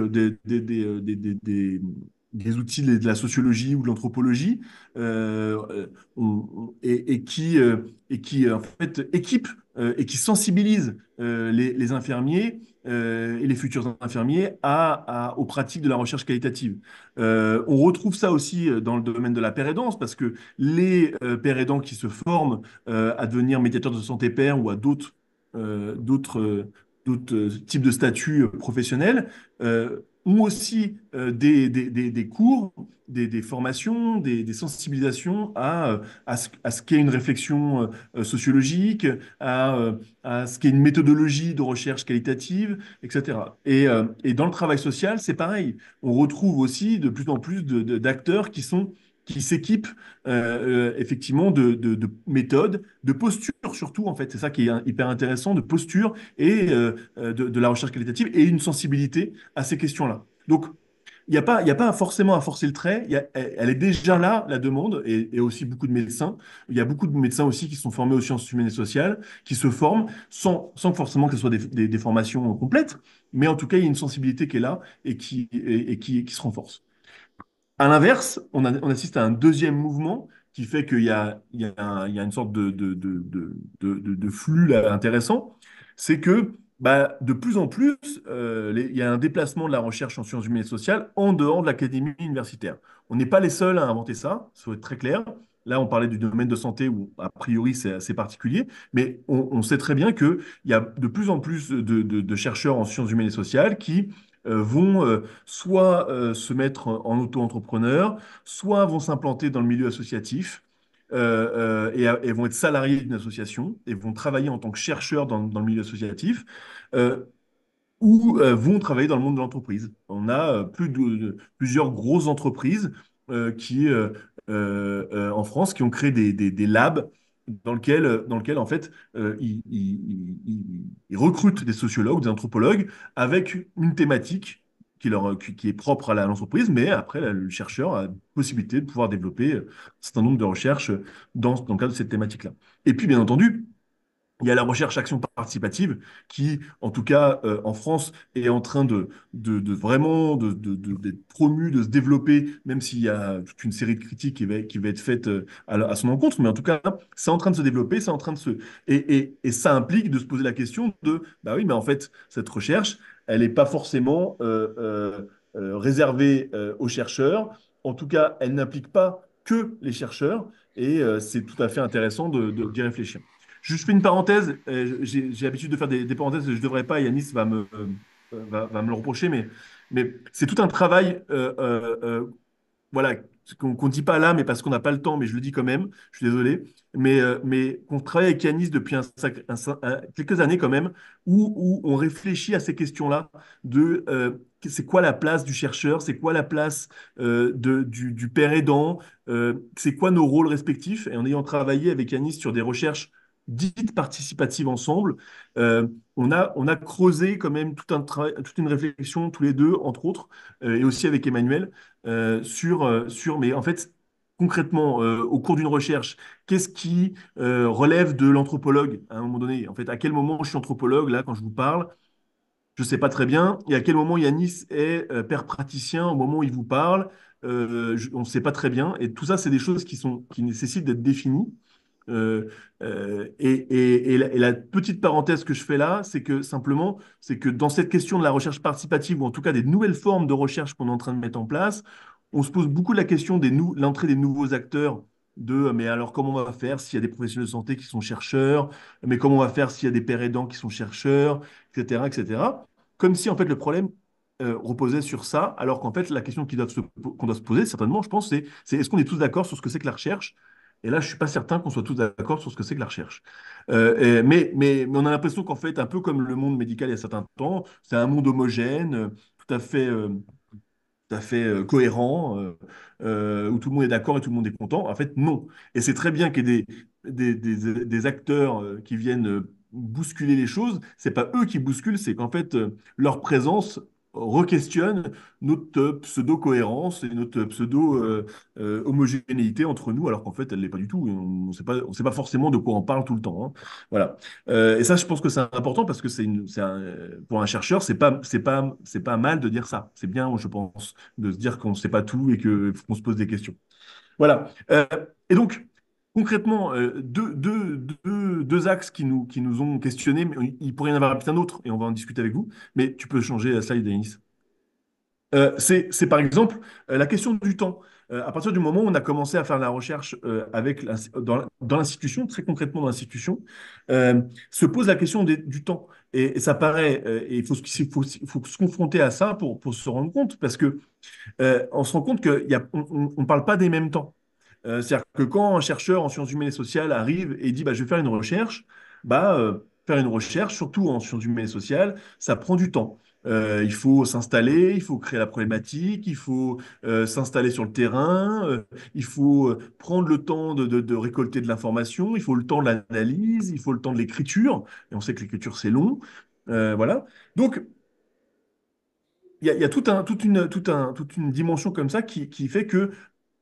des outils de la sociologie ou de l'anthropologie et qui en fait équipent et qui sensibilisent les infirmiers et les futurs infirmiers aux pratiques de la recherche qualitative. On retrouve ça aussi dans le domaine de la pérédance parce que les pères aidants qui se forment à devenir médiateurs de santé père ou à euh, d'autres euh, d'autres types de statuts professionnels ont aussi des cours, des formations, des sensibilisations à ce qu'est une réflexion sociologique, à ce qu'est une méthodologie de recherche qualitative, etc. Et dans le travail social, c'est pareil. On retrouve aussi de plus en plus d'acteurs qui s'équipent effectivement de méthodes, de postures surtout, en fait. C'est ça qui est hyper intéressant, de posture et de la recherche qualitative et une sensibilité à ces questions-là. Donc, il y a pas forcément à forcer le trait, elle est déjà là, la demande, et aussi beaucoup de médecins. Il y a beaucoup de médecins aussi qui sont formés aux sciences humaines et sociales, qui se forment sans forcément que ce soit des formations complètes, mais en tout cas, il y a une sensibilité qui est là qui se renforce. À l'inverse, on assiste à un deuxième mouvement qui fait qu'il y a une sorte de flux là, intéressant. C'est que bah, de plus en plus, il y a un déplacement de la recherche en sciences humaines et sociales en dehors de l'académie universitaire. On n'est pas les seuls à inventer ça, il faut être très clair. Là, on parlait du domaine de santé où, a priori, c'est assez particulier, mais on sait très bien qu'il y a de plus en plus de chercheurs en sciences humaines et sociales qui vont soit se mettre en auto-entrepreneur, soit vont s'implanter dans le milieu associatif et vont être salariés d'une association et vont travailler en tant que chercheurs dans le milieu associatif euh, ou vont travailler dans le monde de l'entreprise. On a plusieurs grosses entreprises en France qui ont créé des labs dans lequel en fait, ils recrutent des sociologues, des anthropologues avec une thématique qui est propre à l'entreprise, mais après, le chercheur a la possibilité de pouvoir développer un certain nombre de recherches dans le cadre de cette thématique-là. Et puis, bien entendu, il y a la recherche action participative qui, en tout cas en France, est en train de vraiment d'être promue, de se développer, même s'il y a toute une série de critiques qui va être faite à son encontre. Mais en tout cas, c'est en train de se développer, c'est en train de se... Et ça implique de se poser la question de, bah oui, mais en fait, cette recherche, elle n'est pas forcément réservée aux chercheurs. En tout cas, elle n'implique pas que les chercheurs. Et c'est tout à fait intéressant d'y réfléchir. Je fais une parenthèse. J'ai l'habitude de faire des parenthèses. Je ne devrais pas. Yanis va me le reprocher, mais c'est tout un travail. Voilà, qu'on ne dit pas là, mais parce qu'on n'a pas le temps, mais je le dis quand même. Je suis désolé, mais qu'on travaille avec Yanis depuis quelques années quand même, où on réfléchit à ces questions-là de c'est quoi la place du chercheur, c'est quoi la place du père aidant, c'est quoi nos rôles respectifs. Et en ayant travaillé avec Yanis sur des recherches dites participatives ensemble, euh, on a creusé quand même tout un travail, toute une réflexion tous les deux, entre autres, et aussi avec Emmanuel, mais en fait, concrètement, au cours d'une recherche, qu'est-ce qui relève de l'anthropologue à un moment donné? En fait, à quel moment je suis anthropologue, là, quand je vous parle? Je ne sais pas très bien. Et à quel moment Yanis est père praticien au moment où il vous parle? On ne sait pas très bien. Et tout ça, c'est des choses qui nécessitent d'être définies. Euh, et la petite parenthèse que je fais là, c'est que dans cette question de la recherche participative, ou en tout cas des nouvelles formes de recherche qu'on est en train de mettre en place, on se pose beaucoup la question l'entrée des nouveaux acteurs. Mais alors comment on va faire s'il y a des professionnels de santé qui sont chercheurs, mais comment on va faire s'il y a des pères aidants qui sont chercheurs, etc., etc. Comme si en fait le problème reposait sur ça, alors qu'en fait la question qu'on doit se poser certainement, je pense, c'est est-ce qu'on est tous d'accord sur ce que c'est que la recherche? Et là, je suis pas certain qu'on soit tous d'accord sur ce que c'est que la recherche. Mais on a l'impression qu'en fait, un peu comme le monde médical il y a certains temps, c'est un monde homogène, tout à fait cohérent, où tout le monde est d'accord et tout le monde est content. En fait, non. Et c'est très bien qu'il y ait des acteurs qui viennent bousculer les choses. C'est pas eux qui bousculent, c'est qu'en fait, leur présence re-questionne notre pseudo-cohérence et notre pseudo-homogénéité entre nous, alors qu'en fait, elle l'est pas du tout. On sait pas forcément de quoi on parle tout le temps, hein. Voilà. Et ça, je pense que c'est important parce que pour un chercheur, c'est pas mal de dire ça. C'est bien, je pense, de se dire qu'on ne sait pas tout et qu'on se pose des questions. Voilà. Et donc, concrètement, deux axes qui nous ont questionnés, mais il pourrait y en avoir plein d'autres, et on va en discuter avec vous. Mais tu peux changer la slide, Denis. C'est par exemple la question du temps. À partir du moment où on a commencé à faire la recherche dans l'institution, très concrètement dans l'institution, se pose la question du temps. Et ça paraît, et il faut se confronter à ça pour se rendre compte, parce que on se rend compte qu'on ne parle pas des mêmes temps. C'est-à-dire que quand un chercheur en sciences humaines et sociales arrive et dit bah, je vais faire une recherche, faire une recherche, surtout en sciences humaines et sociales, ça prend du temps. Il faut s'installer, il faut créer la problématique, il faut s'installer sur le terrain, il faut prendre le temps de récolter de l'information, il faut le temps de l'analyse, il faut le temps de l'écriture, et on sait que l'écriture c'est long. Voilà. Donc, il y a toute une dimension comme ça qui fait que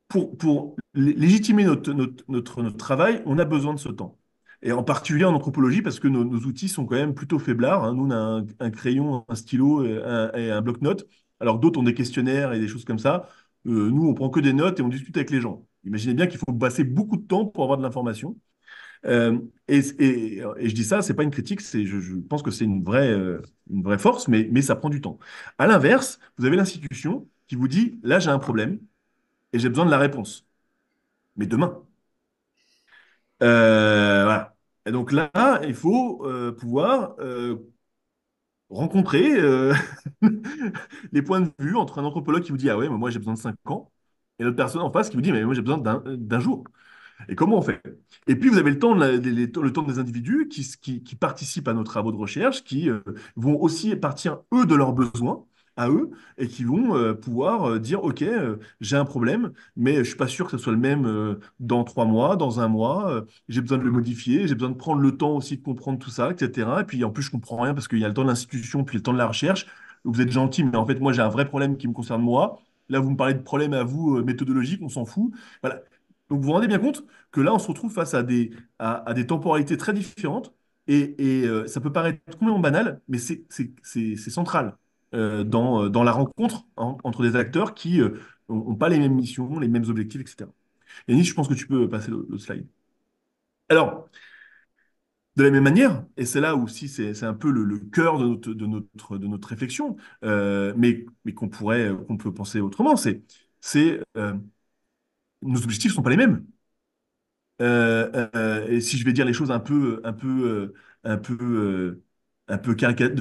pour légitimer notre travail, on a besoin de ce temps. Et en particulier en anthropologie, parce que nos outils sont quand même plutôt faiblards, hein. Nous, on a un crayon, un stylo et un bloc-notes, alors que d'autres ont des questionnaires et des choses comme ça. Nous, on prend que des notes et on discute avec les gens. Imaginez bien qu'il faut passer beaucoup de temps pour avoir de l'information. Euh, et je dis ça, c'est pas une critique, je pense que c'est une vraie force, mais ça prend du temps. À l'inverse, vous avez l'institution qui vous dit, là, j'ai un problème et j'ai besoin de la réponse. Mais demain. Voilà. Et donc là, il faut pouvoir rencontrer les points de vue entre un anthropologue qui vous dit, ah ouais, mais moi j'ai besoin de 5 ans, et l'autre personne en face qui vous dit, mais moi j'ai besoin d'un jour. Et comment on fait? Et puis, vous avez le temps, le temps des individus qui participent à nos travaux de recherche, qui vont aussi partir, eux, de leurs besoins, à eux, et qui vont pouvoir dire, OK, j'ai un problème, mais je ne suis pas sûr que ce soit le même dans 3 mois, dans un mois. J'ai besoin de le modifier, j'ai besoin de prendre le temps aussi de comprendre tout ça, etc. Et puis, en plus, je comprends rien parce qu'il y a le temps de l'institution, puis le temps de la recherche. Vous êtes gentil, mais en fait, moi, j'ai un vrai problème qui me concerne moi. Là, vous me parlez de problème à vous, méthodologique, on s'en fout. Voilà. Donc, vous vous rendez bien compte que là, on se retrouve face à des temporalités très différentes et ça peut paraître complètement banal, mais c'est central dans la rencontre entre des acteurs qui n'ont pas les mêmes missions, les mêmes objectifs, etc. Yannis, je pense que tu peux passer le slide. Alors, de la même manière, et c'est là aussi c'est un peu le cœur de notre réflexion, mais qu'on peut penser autrement, c'est nos objectifs ne sont pas les mêmes. Et si je vais dire les choses un peu, de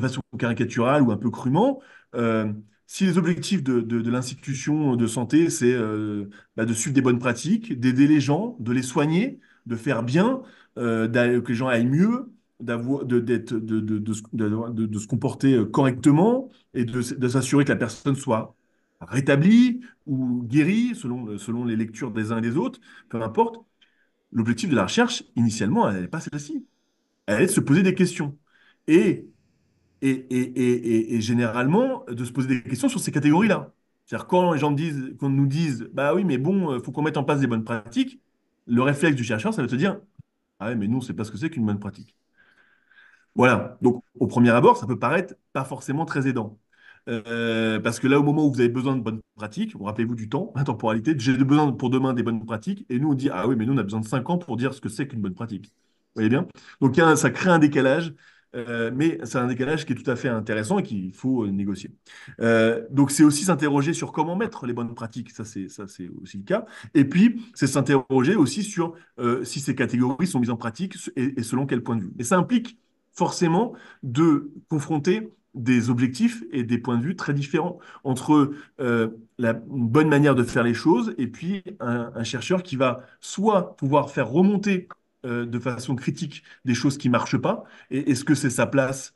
façon caricaturale ou un peu crûment, si les objectifs de l'institution de santé, c'est de suivre des bonnes pratiques, d'aider les gens, de les soigner, de faire bien, que les gens aillent mieux, de se comporter correctement et de s'assurer que la personne soit rétablie ou guérie selon les lectures des uns et des autres, peu importe. L'objectif de la recherche, initialement, elle n'est pas celle-ci. Elle est de se poser des questions. Et, et généralement, de se poser des questions sur ces catégories-là. C'est-à-dire, quand les gens qu'on nous dise, bah oui, mais bon, il faut qu'on mette en place des bonnes pratiques, le réflexe du chercheur, ça va te dire, ah ouais, mais nous, on ne sait pas ce que c'est qu'une bonne pratique. Voilà. Donc, au premier abord, ça peut paraître pas forcément très aidant. Parce que là, au moment où vous avez besoin de bonnes pratiques, rappelez-vous du temps, la temporalité, j'ai besoin pour demain des bonnes pratiques, et nous, on dit, ah oui, mais nous, on a besoin de 5 ans pour dire ce que c'est qu'une bonne pratique. Vous voyez bien? Donc, ça crée un décalage, mais c'est un décalage qui est tout à fait intéressant et qu'il faut négocier. Donc, c'est aussi s'interroger sur comment mettre les bonnes pratiques, ça, c'est aussi le cas. Et puis, c'est s'interroger aussi sur si ces catégories sont mises en pratique et selon quel point de vue. Et ça implique forcément de confronter des objectifs et des points de vue très différents entre une bonne manière de faire les choses et puis un chercheur qui va soit pouvoir faire remonter de façon critique des choses qui marchent pas, et est-ce que c'est sa place,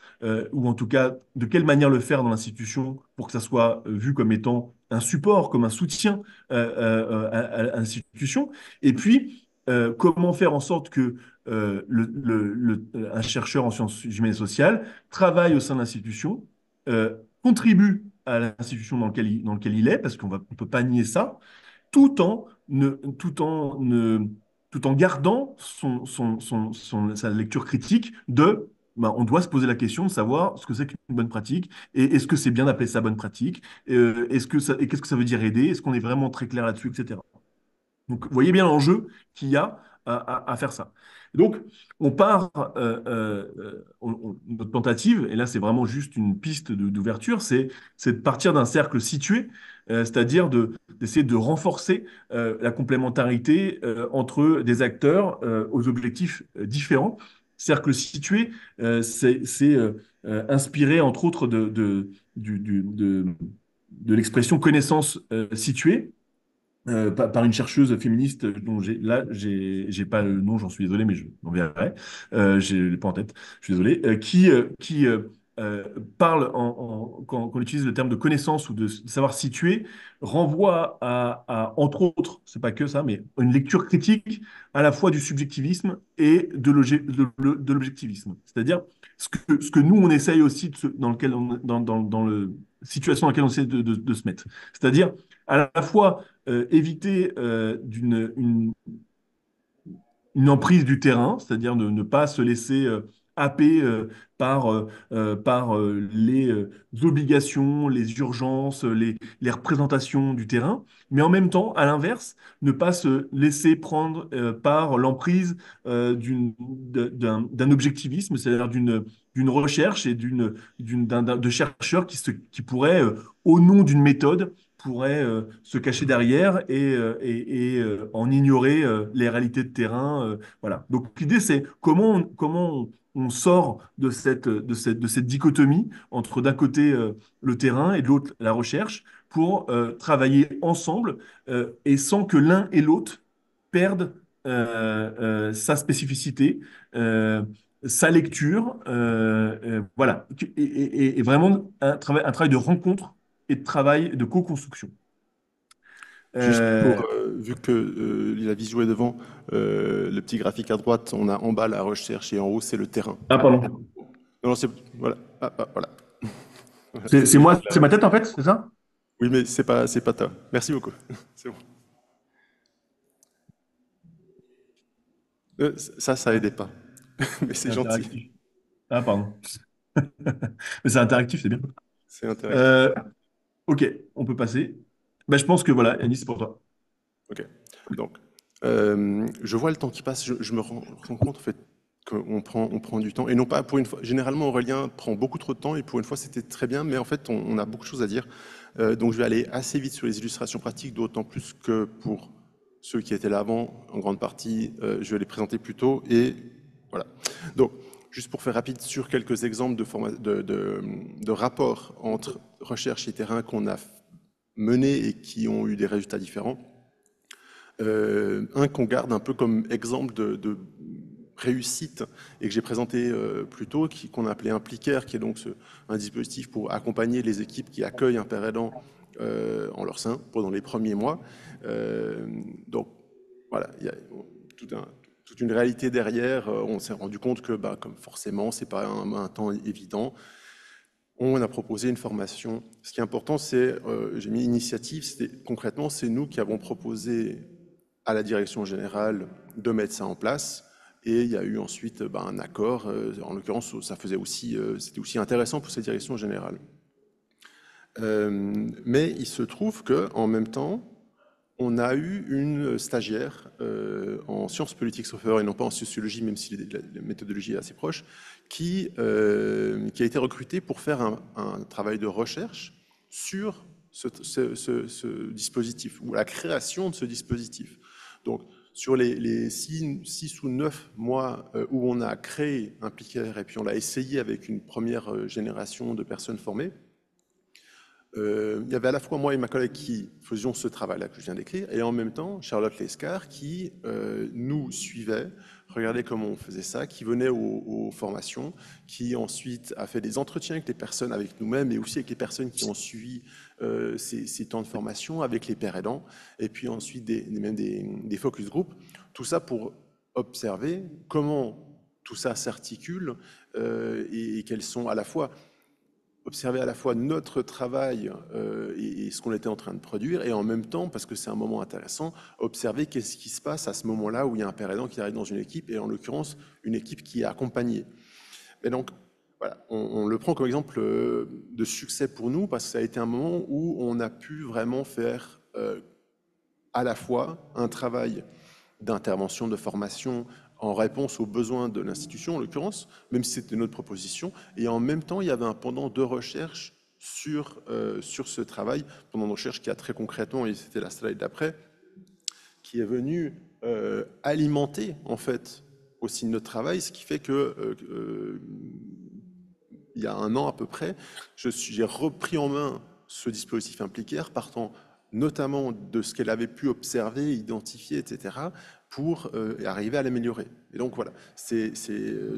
ou en tout cas de quelle manière le faire dans l'institution pour que ça soit vu comme étant un support, comme un soutien à l'institution, et puis comment faire en sorte que un chercheur en sciences humaines et sociales travaille au sein de l'institution, contribue à l'institution dans lequel il est, parce qu'on ne peut pas nier ça, tout en, ne, tout en, ne, tout en gardant sa lecture critique de, ben, on doit se poser la question de savoir ce que c'est qu'une bonne pratique et est-ce que c'est bien d'appeler ça bonne pratique, et qu'est-ce que ça veut dire aider, est-ce qu'on est vraiment très clair là-dessus, etc. Donc, vous voyez bien l'enjeu qu'il y a à faire ça. Donc, on part, notre tentative, et là c'est vraiment juste une piste d'ouverture, c'est de partir d'un cercle situé, c'est-à-dire d'essayer de renforcer la complémentarité entre des acteurs aux objectifs différents. Cercle situé, c'est inspiré entre autres de l'expression connaissance située par une chercheuse féministe dont j'ai pas le nom, j'en suis désolé, mais je l'enverrai. Je l'ai pas en tête, je suis désolé. Qui parle quand on utilise le terme de connaissance ou de savoir situer, renvoie entre autres, c'est pas que ça, mais une lecture critique à la fois du subjectivisme et de l'objectivisme. C'est-à-dire ce que nous on essaye aussi dans lequel dans le situation dans laquelle on essaie de se mettre. C'est-à-dire à la fois éviter une emprise du terrain, c'est-à-dire de ne pas se laisser happer par les obligations, les urgences, les représentations du terrain, mais en même temps, à l'inverse, ne pas se laisser prendre par l'emprise d'un objectivisme, c'est-à-dire d'une recherche et de chercheurs qui pourraient, au nom d'une méthode, pourraient se cacher derrière et en ignorer les réalités de terrain. Voilà. Donc l'idée, c'est comment on sort de cette dichotomie entre d'un côté le terrain et de l'autre la recherche pour travailler ensemble et sans que l'un et l'autre perdent sa spécificité, euh, sa lecture, voilà. Et vraiment un travail de rencontre et de travail de co-construction. Juste pour, Euh, vu que la visio est devant, le petit graphique à droite, on a en bas la recherche et en haut, c'est le terrain. Ah, pardon. Non, non, c'est, voilà. Voilà. Voilà, C'est c'était juste moi, là. c'est ma tête en fait, c'est ça? Oui, mais c'est pas toi. Merci beaucoup. C'est bon. Ça aidait pas. Mais C'est c'est gentil. interactif. Ah, pardon. Mais c'est interactif, c'est bien. C'est interactif. Euh, ok, on peut passer. Ben, je pense que voilà, Yannis, c'est pour toi. Ok. Donc, je vois le temps qui passe. Je me rends compte en fait on prend du temps et non pas pour une fois. Généralement, Aurélien prend beaucoup trop de temps et pour une fois, c'était très bien. Mais en fait, on a beaucoup de choses à dire. Donc, je vais aller assez vite sur les illustrations pratiques, d'autant plus que pour ceux qui étaient là avant, en grande partie, je vais les présenter plus tôt et voilà. Donc, juste pour faire rapide sur quelques exemples de rapports entre recherche et terrain qu'on a menés et qui ont eu des résultats différents. Un qu'on garde un peu comme exemple de réussite et que j'ai présenté plus tôt, qu'on a appelé Implicaire, qui est donc un dispositif pour accompagner les équipes qui accueillent un père aidant en leur sein pendant les premiers mois. Donc voilà, il y a toute une réalité derrière. On s'est rendu compte que, bah, comme forcément, c'est pas un temps évident. On a proposé une formation. Ce qui est important, c'est, j'ai mis initiative, concrètement, c'est nous qui avons proposé à la direction générale de mettre ça en place. Et il y a eu ensuite un accord. En l'occurrence, c'était aussi intéressant pour cette direction générale. Mais il se trouve qu'en même temps, on a eu une stagiaire en sciences politiques, sauf erreur, et non pas en sociologie, même si la méthodologie est assez proche, qui a été recrutée pour faire un travail de recherche sur ce dispositif, ou la création de ce dispositif. Donc, sur les 6 ou 9 mois où on a créé Implicaire et puis on l'a essayé avec une première génération de personnes formées, il y avait à la fois moi et ma collègue qui faisions ce travail-là que je viens d'écrire, et en même temps Charlotte Lescar qui nous suivait, regardait comment on faisait ça, qui venait aux formations, qui ensuite a fait des entretiens avec les personnes, avec nous-mêmes, et aussi avec les personnes qui ont suivi ces temps de formation, avec les pères aidants, et puis ensuite même des focus group. Tout ça pour observer comment tout ça s'articule et quels sont à la fois observer à la fois notre travail et ce qu'on était en train de produire, et en même temps, parce que c'est un moment intéressant, observer qu'est-ce qui se passe à ce moment-là où il y a un père aidant qui arrive dans une équipe, et en l'occurrence, une équipe qui est accompagnée. Et donc, voilà, on le prend comme exemple de succès pour nous, parce que ça a été un moment où on a pu vraiment faire à la fois un travail d'intervention, de formation en réponse aux besoins de l'institution, en l'occurrence, même si c'était notre proposition, et en même temps, il y avait un pendant de recherche sur ce travail, pendant de recherche qui a très concrètement, et c'était la slide d'après, qui est venu alimenter en fait aussi notre travail, ce qui fait que il y a un an à peu près, j'ai repris en main ce dispositif Implicaire, partant notamment de ce qu'elle avait pu observer, identifier, etc., pour arriver à l'améliorer. Et donc voilà, c'est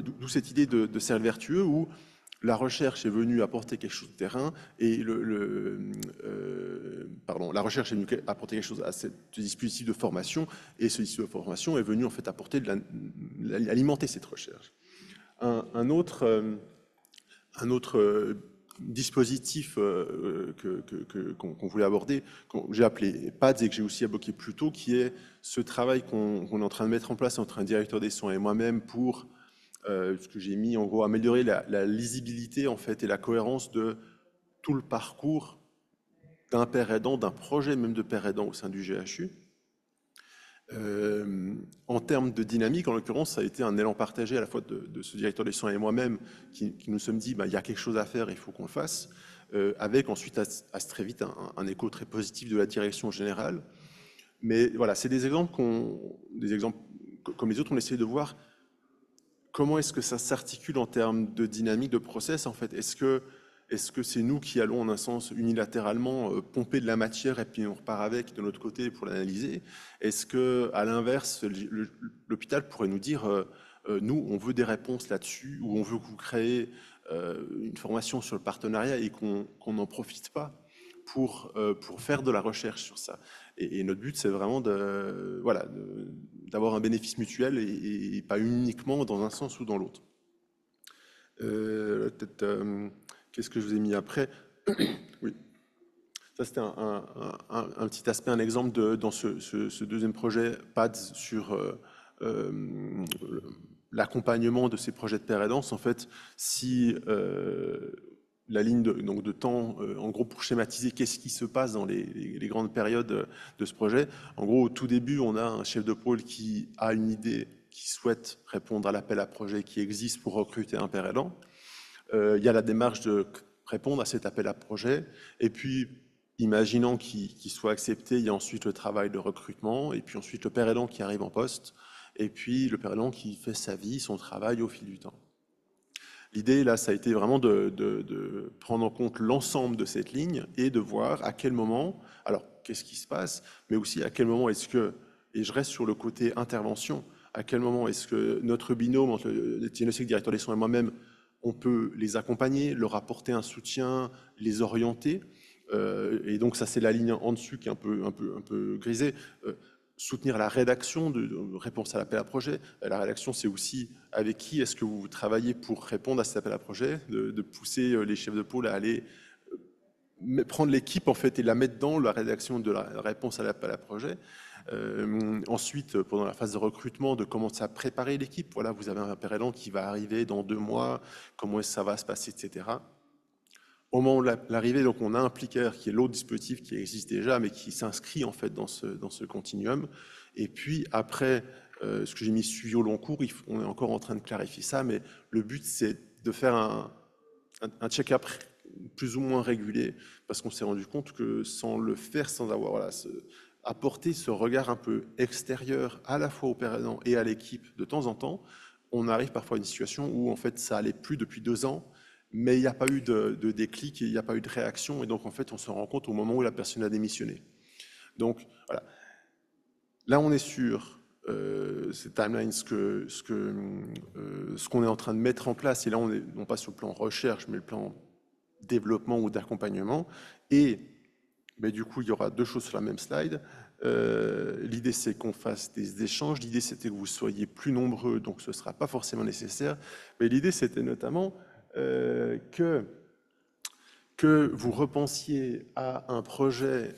d'où cette idée de cercle vertueux où la recherche est venue apporter quelque chose de terrain et la recherche est venue apporter quelque chose à ce dispositif de formation et ce dispositif de formation est venu en fait apporter alimenter cette recherche. Un autre dispositif qu'on voulait aborder, que j'ai appelé PADS et que j'ai aussi évoqué plus tôt, qui est ce travail qu'on est en train de mettre en place entre un directeur des soins et moi-même pour ce que j'ai mis en gros améliorer la lisibilité en fait et la cohérence de tout le parcours d'un père aidant, d'un projet même de père aidant au sein du GHU. En termes de dynamique, en l'occurrence, ça a été un élan partagé à la fois de ce directeur des soins et moi-même qui nous sommes dit il y a quelque chose à faire, il faut qu'on le fasse, avec ensuite très vite un écho très positif de la direction générale. Mais voilà, c'est des exemples comme les autres, on essaie de voir comment est-ce que ça s'articule en termes de dynamique, de process en fait. Est-ce que c'est nous qui allons en un sens unilatéralement pomper de la matière et puis on repart avec de notre côté pour l'analyser? Est-ce que à l'inverse, l'hôpital pourrait nous dire nous, on veut des réponses là-dessus ou on veut que vous créez une formation sur le partenariat et qu'on n'en profite pas pour faire de la recherche sur ça. Et notre but, c'est vraiment d'avoir un bénéfice mutuel et pas uniquement dans un sens ou dans l'autre. Qu'est-ce que je vous ai mis après? Oui. Ça, c'était un petit aspect, un exemple dans ce deuxième projet PADS sur l'accompagnement de ces projets de père aidance. En fait, si la ligne de temps, en gros, pour schématiser qu'est-ce qui se passe dans les grandes périodes de ce projet, en gros, au tout début, on a un chef de pôle qui a une idée, qui souhaite répondre à l'appel à projet qui existe pour recruter un père aidant. Il y a la démarche de répondre à cet appel à projet, et puis, imaginant qu'il soit accepté, il y a ensuite le travail de recrutement, et puis ensuite le père aidant qui arrive en poste, et puis le père aidant qui fait sa vie, son travail au fil du temps. L'idée, là, ça a été vraiment de prendre en compte l'ensemble de cette ligne et de voir à quel moment, alors qu'est-ce qui se passe, mais aussi à quel moment est-ce que, et je reste sur le côté intervention, à quel moment est-ce que notre binôme entre le diagnostic directeur des soins et moi-même, on peut les accompagner, leur apporter un soutien, les orienter. Et donc ça, c'est la ligne en dessus qui est un peu grisée. Soutenir la rédaction de réponse à l'appel à projet. La rédaction, c'est aussi avec qui est-ce que vous travaillez pour répondre à cet appel à projet, de pousser les chefs de pôle à aller prendre l'équipe en fait et la mettre dans la rédaction de la réponse à l'appel à projet. Ensuite, pendant la phase de recrutement, de commencer à préparer l'équipe. Voilà, vous avez un père aidant qui va arriver dans 2 mois, comment est-ce que ça va se passer, etc. Au moment de l'arrivée, donc on a un Implicaire qui est l'autre dispositif qui existe déjà, mais qui s'inscrit en fait dans ce continuum. Et puis après, ce que j'ai mis suivi au long cours, on est encore en train de clarifier ça, mais le but c'est de faire un check-up plus ou moins régulier, parce qu'on s'est rendu compte que sans le faire, sans avoir apporter ce regard un peu extérieur à la fois au père aidant et à l'équipe de temps en temps, on arrive parfois à une situation où en fait ça allait plus depuis 2 ans, mais il n'y a pas eu de déclic, il n'y a pas eu de réaction, et donc en fait on se rend compte au moment où la personne a démissionné. Donc voilà. Là on est sur ces timelines, ce qu'on est en train de mettre en place, et là on est non pas sur le plan recherche, mais le plan développement ou d'accompagnement, et du coup il y aura 2 choses sur la même slide. L'idée c'est qu'on fasse des échanges, l'idée c'était que vous soyez plus nombreux, donc ce ne sera pas forcément nécessaire, mais l'idée c'était notamment que que vous repensiez à un projet,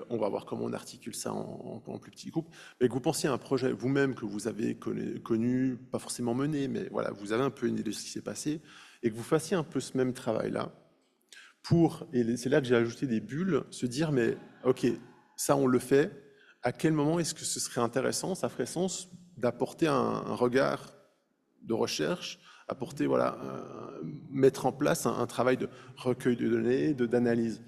on va voir comment on articule ça en plus petit groupe, mais que vous pensiez à un projet vous-même que vous avez connu, pas forcément mené, mais voilà, vous avez un peu une idée de ce qui s'est passé, et que vous fassiez un peu ce même travail-là, et c'est là que j'ai ajouté des bulles, se dire, mais ok, ça on le fait, à quel moment est-ce que ce serait intéressant, ça ferait sens d'apporter un regard de recherche, apporter, voilà, mettre en place un travail de recueil de données, d'analyse.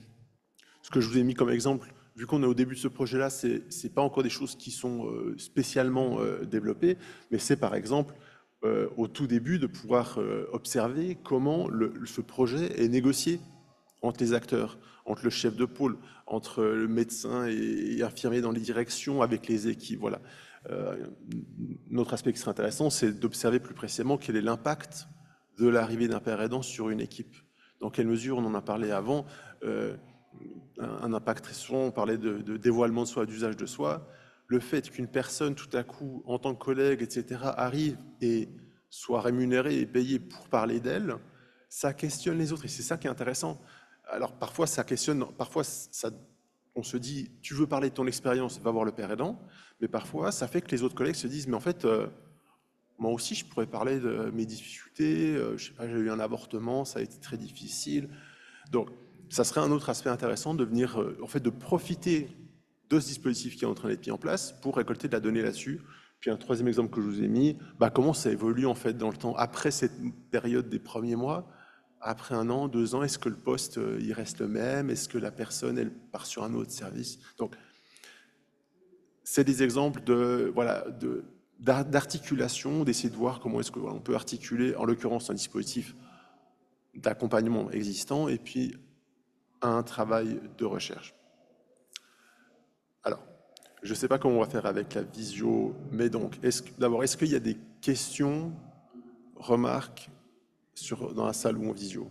Ce que je vous ai mis comme exemple, vu qu'on est au début de ce projet-là, c'est pas encore des choses qui sont spécialement développées, mais c'est par exemple au tout début de pouvoir observer comment ce projet est négocié entre les acteurs, entre le chef de pôle, entre le médecin et infirmier dans les directions, avec les équipes. Voilà. Un autre aspect qui serait intéressant, c'est d'observer plus précisément quel est l'impact de l'arrivée d'un père aidant sur une équipe. Dans quelle mesure, on en a parlé avant, un impact très souvent, on parlait de dévoilement de soi, d'usage de soi. Le fait qu'une personne, tout à coup, en tant que collègue, etc., arrive et soit rémunérée et payée pour parler d'elle, ça questionne les autres. Et c'est ça qui est intéressant. Alors parfois, ça questionne, parfois, on se dit, tu veux parler de ton expérience, va voir le père aidant. Mais parfois, ça fait que les autres collègues se disent, mais en fait, moi aussi, je pourrais parler de mes difficultés. Je sais pas, j'ai eu un avortement, ça a été très difficile. Donc, ça serait un autre aspect intéressant de venir, en fait, de profiter de ce dispositif qui est en train d'être mis en place pour récolter de la donnée là-dessus. Puis un troisième exemple que je vous ai mis, bah, comment ça évolue en fait dans le temps après cette période des premiers mois. Après 1 an, 2 ans, est-ce que le poste il reste le même? Est-ce que la personne elle part sur un autre service? Donc c'est des exemples de voilà d'articulation, d'essayer de voir comment est-ce que voilà, on peut articuler, en l'occurrence un dispositif d'accompagnement existant et puis un travail de recherche. Alors, je ne sais pas comment on va faire avec la visio, mais donc, d'abord, est-ce qu'il y a des questions, remarques dans la salle ou en visio?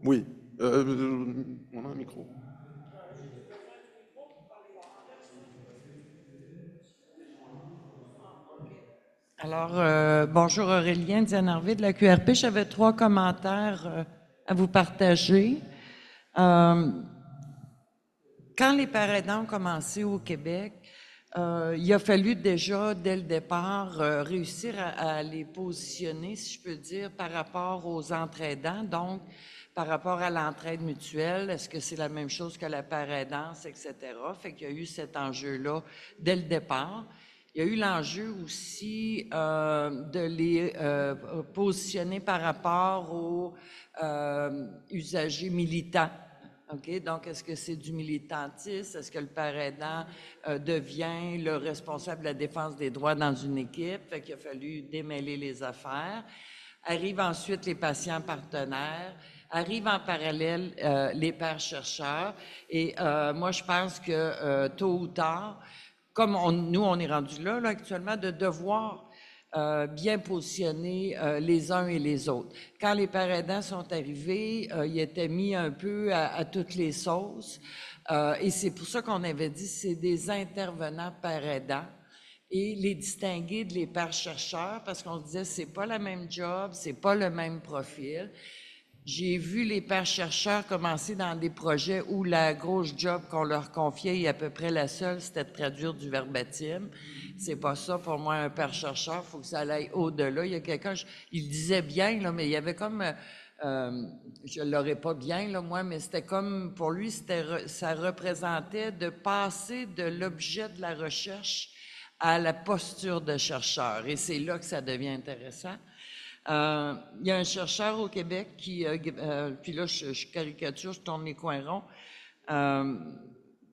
Oui, on a un micro. Alors, bonjour Aurélien, Diane Harvey de la QRP. J'avais 3 commentaires à vous partager. Quand les pères aidants ont commencé au Québec, il a fallu déjà, dès le départ, réussir à les positionner, si je peux dire, par rapport aux entraidants, donc par rapport à l'entraide mutuelle. Est-ce que c'est la même chose que la père aidance, etc. Fait qu'il y a eu cet enjeu-là dès le départ. Il y a eu l'enjeu aussi de les positionner par rapport aux usagers militants. OK? Donc, est-ce que c'est du militantisme? Est-ce que le père aidant devient le responsable de la défense des droits dans une équipe? Fait qu'il a fallu démêler les affaires. Arrivent ensuite les patients partenaires. Arrivent en parallèle les pères chercheurs. Et moi, je pense que tôt ou tard, comme nous, on est rendu là actuellement, de devoir bien positionner les uns et les autres. Quand les pères aidants sont arrivés, ils étaient mis un peu à toutes les sauces. Et c'est pour ça qu'on avait dit c'est des intervenants pères aidants et les distinguer de les pères chercheurs parce qu'on se disait c'est pas la même job, c'est pas le même profil. J'ai vu les pères chercheurs commencer dans des projets où la grosse job qu'on leur confiait, et à peu près la seule, c'était de traduire du verbatim. C'est pas ça pour moi un père chercheur, faut que ça aille au-delà. Il y a quelqu'un, il disait bien là, mais il y avait comme, je l'aurais pas bien là moi, mais c'était comme pour lui, ça représentait de passer de l'objet de la recherche à la posture de chercheur, et c'est là que ça devient intéressant. Il y a un chercheur au Québec puis là je caricature, je tourne les coins ronds,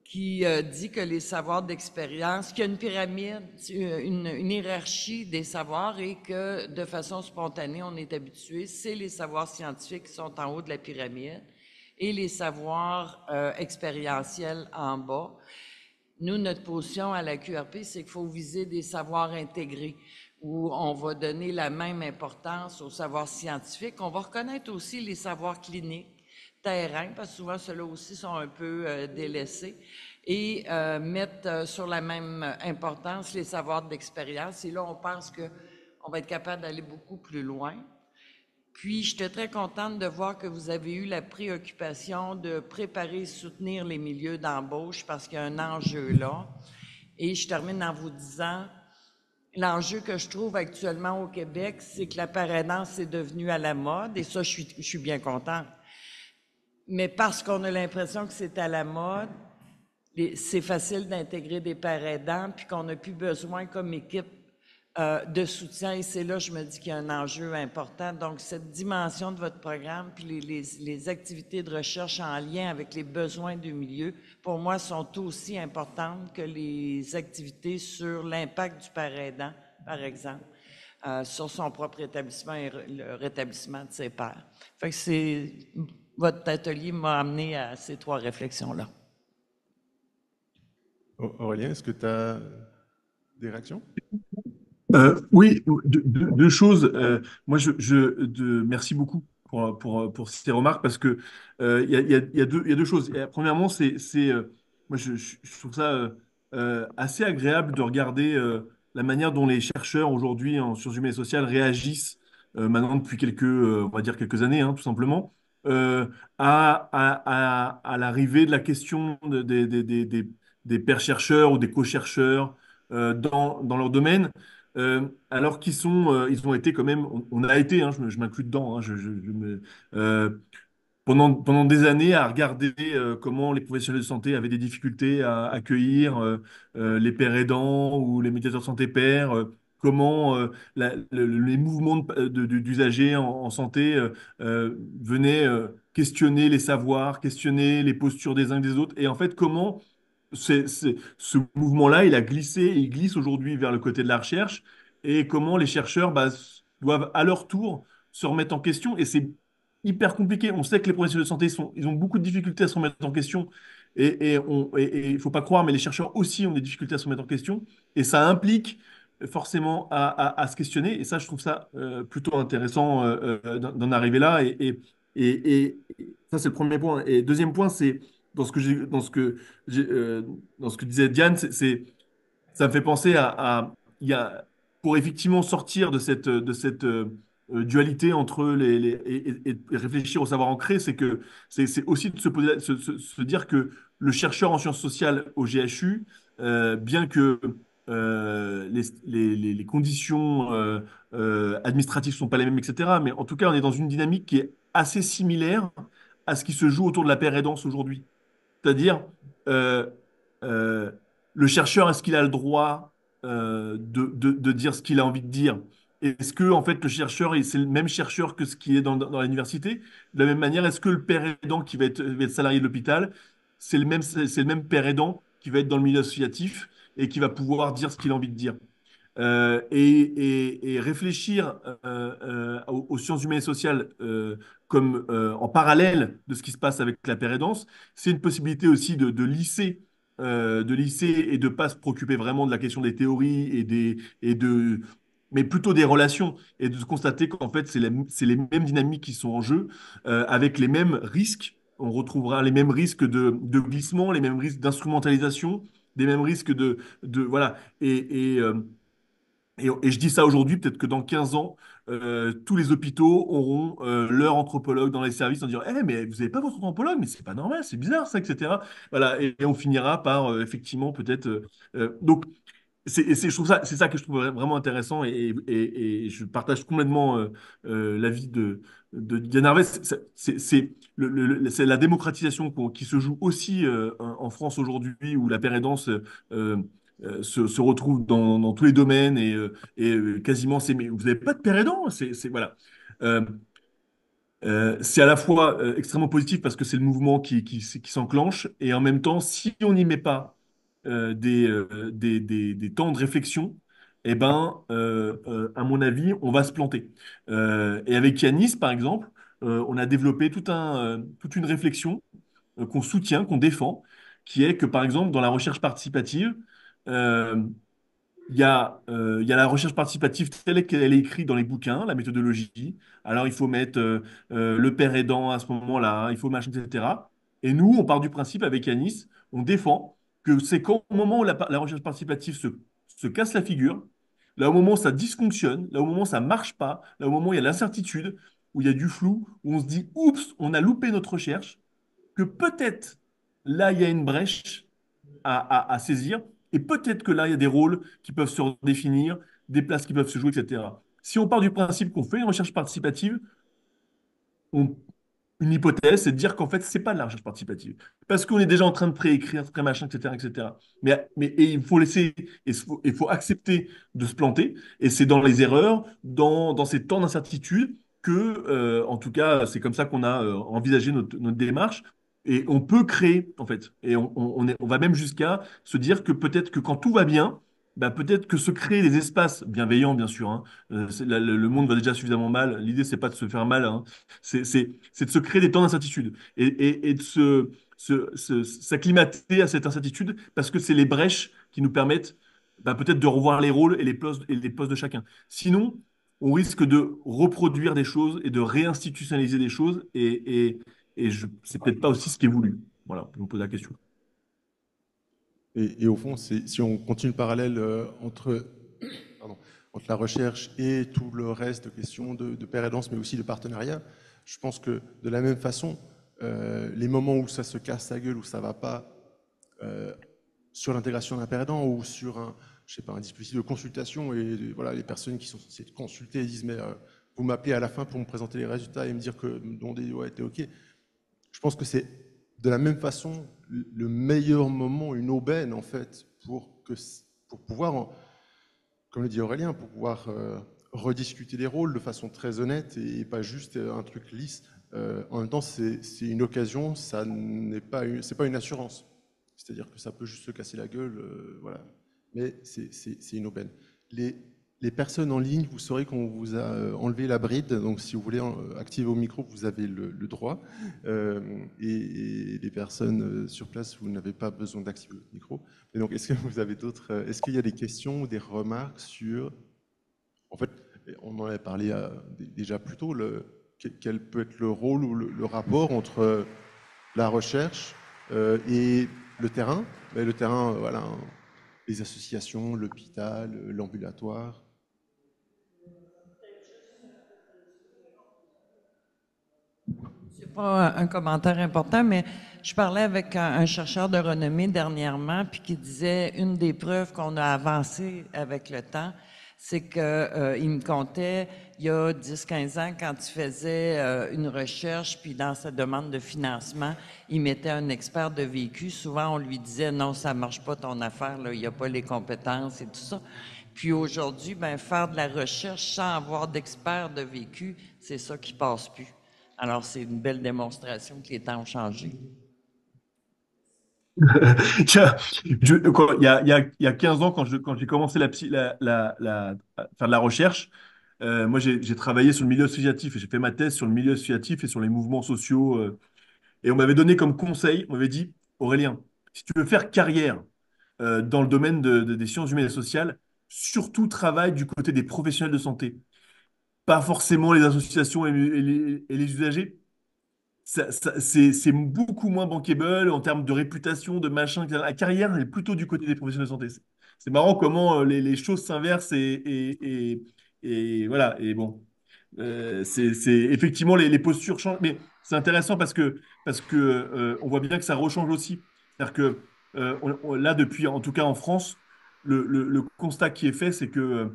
qui dit que les savoirs d'expérience, qu'il y a une pyramide, une hiérarchie des savoirs et que de façon spontanée, on est habitué, c'est les savoirs scientifiques qui sont en haut de la pyramide et les savoirs expérientiels en bas. Nous, notre position à la QRP, c'est qu'il faut viser des savoirs intégrés où on va donner la même importance aux savoirs scientifiques. On va reconnaître aussi les savoirs cliniques, terrain, parce que souvent ceux-là aussi sont un peu délaissés, et mettre sur la même importance les savoirs d'expérience. Et là, on pense qu'on va être capable d'aller beaucoup plus loin. Puis, j'étais très contente de voir que vous avez eu la préoccupation de préparer et soutenir les milieux d'embauche parce qu'il y a un enjeu là. Et je termine en vous disant, l'enjeu que je trouve actuellement au Québec, c'est que la parrainage est devenue à la mode, et ça, je suis bien contente. Mais parce qu'on a l'impression que c'est à la mode, c'est facile d'intégrer des parrainants, puis qu'on n'a plus besoin comme équipe de soutien. Et c'est là, je me dis qu'il y a un enjeu important. Donc, cette dimension de votre programme, puis les activités de recherche en lien avec les besoins du milieu, pour moi, sont aussi importantes que les activités sur l'impact du parrainant, par exemple, sur son propre établissement et le rétablissement de ses pairs. Fait que votre atelier m'a amené à ces 3 réflexions-là. Aurélien, est-ce que tu as des réactions? Oui, 2 choses. Merci beaucoup pour ces remarques parce que il y a 2 choses. Premièrement, moi, je trouve ça assez agréable de regarder la manière dont les chercheurs aujourd'hui en sciences humaines et sociales réagissent maintenant depuis on va dire quelques années, hein, tout simplement, euh, à l'arrivée de la question des pairs chercheurs ou des co-chercheurs dans leur domaine. Alors ils ont été quand même, on a été, hein, je m'inclus dedans, hein, pendant des années à regarder comment les professionnels de santé avaient des difficultés à accueillir les pairs aidants ou les médiateurs de santé pairs, comment les mouvements d'usagers en santé venaient questionner les savoirs, questionner les postures des uns et des autres, et en fait comment ce mouvement-là, il glisse aujourd'hui vers le côté de la recherche, et comment les chercheurs doivent à leur tour se remettre en question. Et c'est hyper compliqué. On sait que les professionnels de santé ils ont beaucoup de difficultés à se remettre en question. Et il faut pas croire, mais les chercheurs aussi ont des difficultés à se remettre en question. Et ça implique forcément à se questionner. Et ça, je trouve ça plutôt intéressant d'en arriver là. Et ça, c'est le premier point. Et deuxième point, c'est j'ai, dans ce que disait Diane, ça me fait penser il y a, pour effectivement sortir de cette dualité entre et réfléchir au savoir ancré, c'est aussi de se dire que le chercheur en sciences sociales au GHU, bien que les conditions administratives ne sont pas les mêmes, etc., mais en tout cas, on est dans une dynamique qui est assez similaire à ce qui se joue autour de la paire aidance aujourd'hui. C'est-à-dire, euh, euh, le chercheur, est-ce qu'il a le droit de dire ce qu'il a envie de dire? Est-ce que, en fait, le chercheur, c'est le même chercheur que ce qui est dans l'université? De la même manière, est-ce que le père aidant qui va être salarié de l'hôpital, c'est le même père aidant qui va être dans le milieu associatif et qui va pouvoir dire ce qu'il a envie de dire? Et réfléchir aux sciences humaines et sociales comme en parallèle de ce qui se passe avec la pérédance, c'est une possibilité aussi de lisser et de pas se préoccuper vraiment de la question des théories mais plutôt des relations et de constater qu'en fait c'est les mêmes dynamiques qui sont en jeu avec les mêmes risques. On retrouvera les mêmes risques de glissement, les mêmes risques d'instrumentalisation, des mêmes risques voilà. Et je dis ça aujourd'hui, peut-être que dans 15 ans, tous les hôpitaux auront leur anthropologue dans les services en disant Eh, mais vous n'avez pas votre anthropologue, mais c'est pas normal, c'est bizarre ça, etc. Voilà, et on finira par effectivement peut-être. Donc, je trouve ça, c'est ça que je trouve vraiment intéressant et je partage complètement l'avis de Diane Harvey. C'est la démocratisation qui se joue aussi en France aujourd'hui, où la pérédance se retrouve dans tous les domaines et quasiment mais vous n'avez pas de père aidant, voilà. Euh, c'est à la fois extrêmement positif parce que c'est le mouvement qui s'enclenche et en même temps, si on n'y met pas des temps de réflexion, eh ben, à mon avis, on va se planter. Et avec Yanis, par exemple, on a développé toute une réflexion qu'on soutient, qu'on défend, qui est que, par exemple, dans la recherche participative, euh, il y a la recherche participative telle qu'elle est écrite dans les bouquins, la méthodologie. Alors, il faut mettre le père aidant à ce moment-là, il faut machin, etc. Et nous, on part du principe avec Yanis, on défend que c'est qu'au moment où la recherche participative se casse la figure, là au moment où ça dysfonctionne, là au moment où ça marche pas, là au moment où il y a l'incertitude, où il y a du flou, où on se dit, oups, on a loupé notre recherche, que peut-être là, il y a une brèche à saisir, et peut-être que là, il y a des rôles qui peuvent se redéfinir, des places qui peuvent se jouer, etc. Si on part du principe qu'on fait une recherche participative, on- une hypothèse, c'est de dire qu'en fait, c'est pas de la recherche participative. Parce qu'on est déjà en train de préécrire, pré-machin, etc., etc. Et il faut laisser, il faut accepter de se planter. Et c'est dans les erreurs, dans ces temps d'incertitude, que, en tout cas, c'est comme ça qu'on a envisagé notre démarche. Et on peut créer, en fait. Et on va même jusqu'à se dire que peut-être que quand tout va bien, bah, peut-être que se créer des espaces bienveillants, bien sûr, hein. Le monde va déjà suffisamment mal. L'idée, c'est pas de se faire mal, hein. C'est de se créer des temps d'incertitude et de s'acclimater à cette incertitude parce que c'est les brèches qui nous permettent bah, peut-être de revoir les rôles et les postes de chacun. Sinon, on risque de reproduire des choses et de réinstitutionnaliser des choses c'est peut-être pas aussi ce qui est voulu. Voilà, je vous pose la question. Et au fond, si on continue le parallèle pardon, entre la recherche et tout le reste de questions de pair aidance, mais aussi de partenariat, je pense que de la même façon, les moments où ça se casse la gueule, où ça va pas euh, sur l'intégration d'un pair aidant ou sur je sais pas, un dispositif de consultation, et voilà, les personnes qui sont censées être consultées disent mais vous m'appelez à la fin pour me présenter les résultats et me dire que mon DDO a été OK. Je pense que c'est de la même façon le meilleur moment, une aubaine en fait, pour pouvoir, comme le dit Aurélien, pour pouvoir rediscuter les rôles de façon très honnête et pas juste un truc lisse. En même temps, c'est une occasion, ça n'est pas c'est pas une assurance. C'est-à-dire que ça peut juste se casser la gueule, voilà. Mais c'est une aubaine. Les, les personnes en ligne, vous saurez qu'on vous a enlevé la bride, donc si vous voulez activer vos micros, vous avez le droit. Et les personnes sur place, vous n'avez pas besoin d'activer votre micro. Et donc, est-ce que vous avez d'autres, est-ce qu'il y a des questions ou des remarques sur, en fait, on en avait parlé déjà plus tôt, quel peut être le rôle ou le rapport entre la recherche et le terrain. Mais le terrain, voilà, hein, les associations, l'hôpital, l'ambulatoire. C'est pas un commentaire important, mais je parlais avec un chercheur de renommée dernièrement, puis qui disait une des preuves qu'on a avancé avec le temps, c'est que il me comptait il y a 10-15 ans quand il faisait une recherche, puis dans sa demande de financement, il mettait un expert de vécu. Souvent, on lui disait non, ça marche pas ton affaire, là, il n'y a pas les compétences et tout ça. Puis aujourd'hui, ben faire de la recherche sans avoir d'expert de vécu, c'est ça qui passe plus. Alors, c'est une belle démonstration que les temps ont changé. Tiens, il y a 15 ans, quand j'ai commencé à faire de la recherche, moi j'ai travaillé sur le milieu associatif et j'ai fait ma thèse sur le milieu associatif et sur les mouvements sociaux. Et on m'avait donné comme conseil, on m'avait dit, Aurélien, si tu veux faire carrière dans le domaine des sciences humaines et sociales, surtout travaille du côté des professionnels de santé, pas forcément les associations et les usagers. C'est beaucoup moins bankable en termes de réputation, de machin, etc. La carrière, elle est plutôt du côté des professionnels de santé. C'est marrant comment les choses s'inversent et voilà. Et bon, effectivement, les postures changent, mais c'est intéressant parce que on voit bien que ça rechange aussi. C'est-à-dire que là, depuis, en tout cas en France, le constat qui est fait, c'est que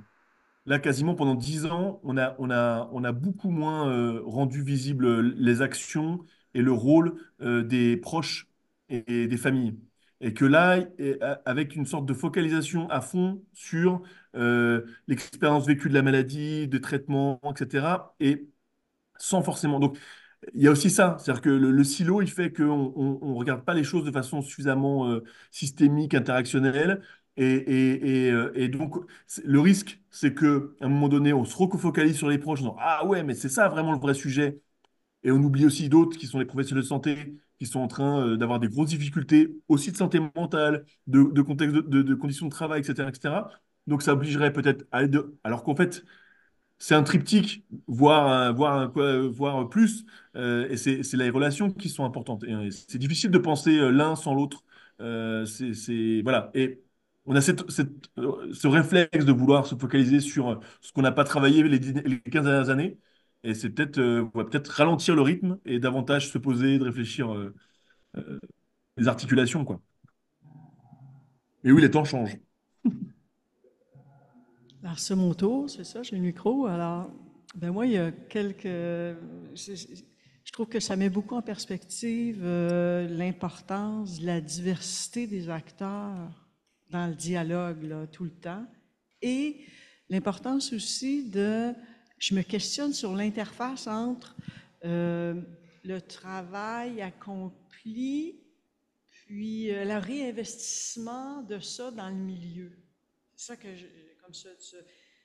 là, quasiment pendant 10 ans, on a beaucoup moins rendu visible les actions et le rôle des proches et des familles. Et que là, avec une sorte de focalisation à fond sur l'expérience vécue de la maladie, de traitement, etc. Et sans forcément. Donc, il y a aussi ça, c'est-à-dire que le silo, il fait qu'on on regarde pas les choses de façon suffisamment systémique, interactionnelle. Et donc, le risque, c'est que à un moment donné, on se refocalise sur les proches en disant, ah ouais, mais c'est ça vraiment le vrai sujet. Et on oublie aussi d'autres qui sont les professionnels de santé, qui sont en train d'avoir des grosses difficultés, aussi de santé mentale, de contexte de conditions de travail, etc., etc. Donc, ça obligerait peut-être à aller de. Alors qu'en fait, c'est un triptyque, voire plus, et c'est les relations qui sont importantes. Et, c'est difficile de penser l'un sans l'autre. Voilà. Et on a ce réflexe de vouloir se focaliser sur ce qu'on n'a pas travaillé les 15 dernières années. Et c'est peut-être, on va peut-être ralentir le rythme et davantage se poser, de réfléchir les articulations, quoi. Et oui, les temps changent. Alors, c'est mon tour, c'est ça, j'ai le micro. Alors, ben moi, il y a quelques. Je trouve que ça met beaucoup en perspective l'importance de la diversité des acteurs dans le dialogue, là, tout le temps. Et l'importance aussi de. Je me questionne sur l'interface entre le travail accompli, puis le réinvestissement de ça dans le milieu. C'est ça que je, comme ça,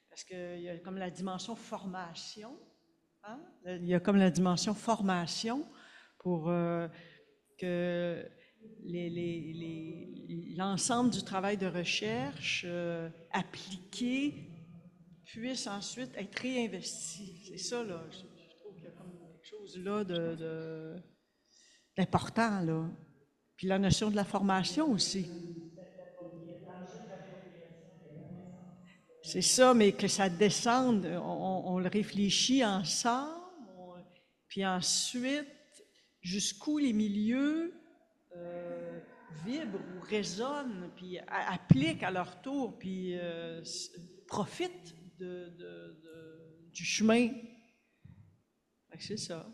parce qu'il y a comme la dimension formation, hein? Il y a comme la dimension formation pour que l'ensemble du travail de recherche appliqué puisse ensuite être réinvesti. C'est ça, là. Je trouve qu'il y a comme quelque chose là d'important, là. Puis la notion de la formation aussi. C'est ça, mais que ça descende, on le réfléchit ensemble, puis ensuite, jusqu'où les milieux vibrent ou résonnent, puis appliquent à leur tour, puis profitent du chemin. C'est ça.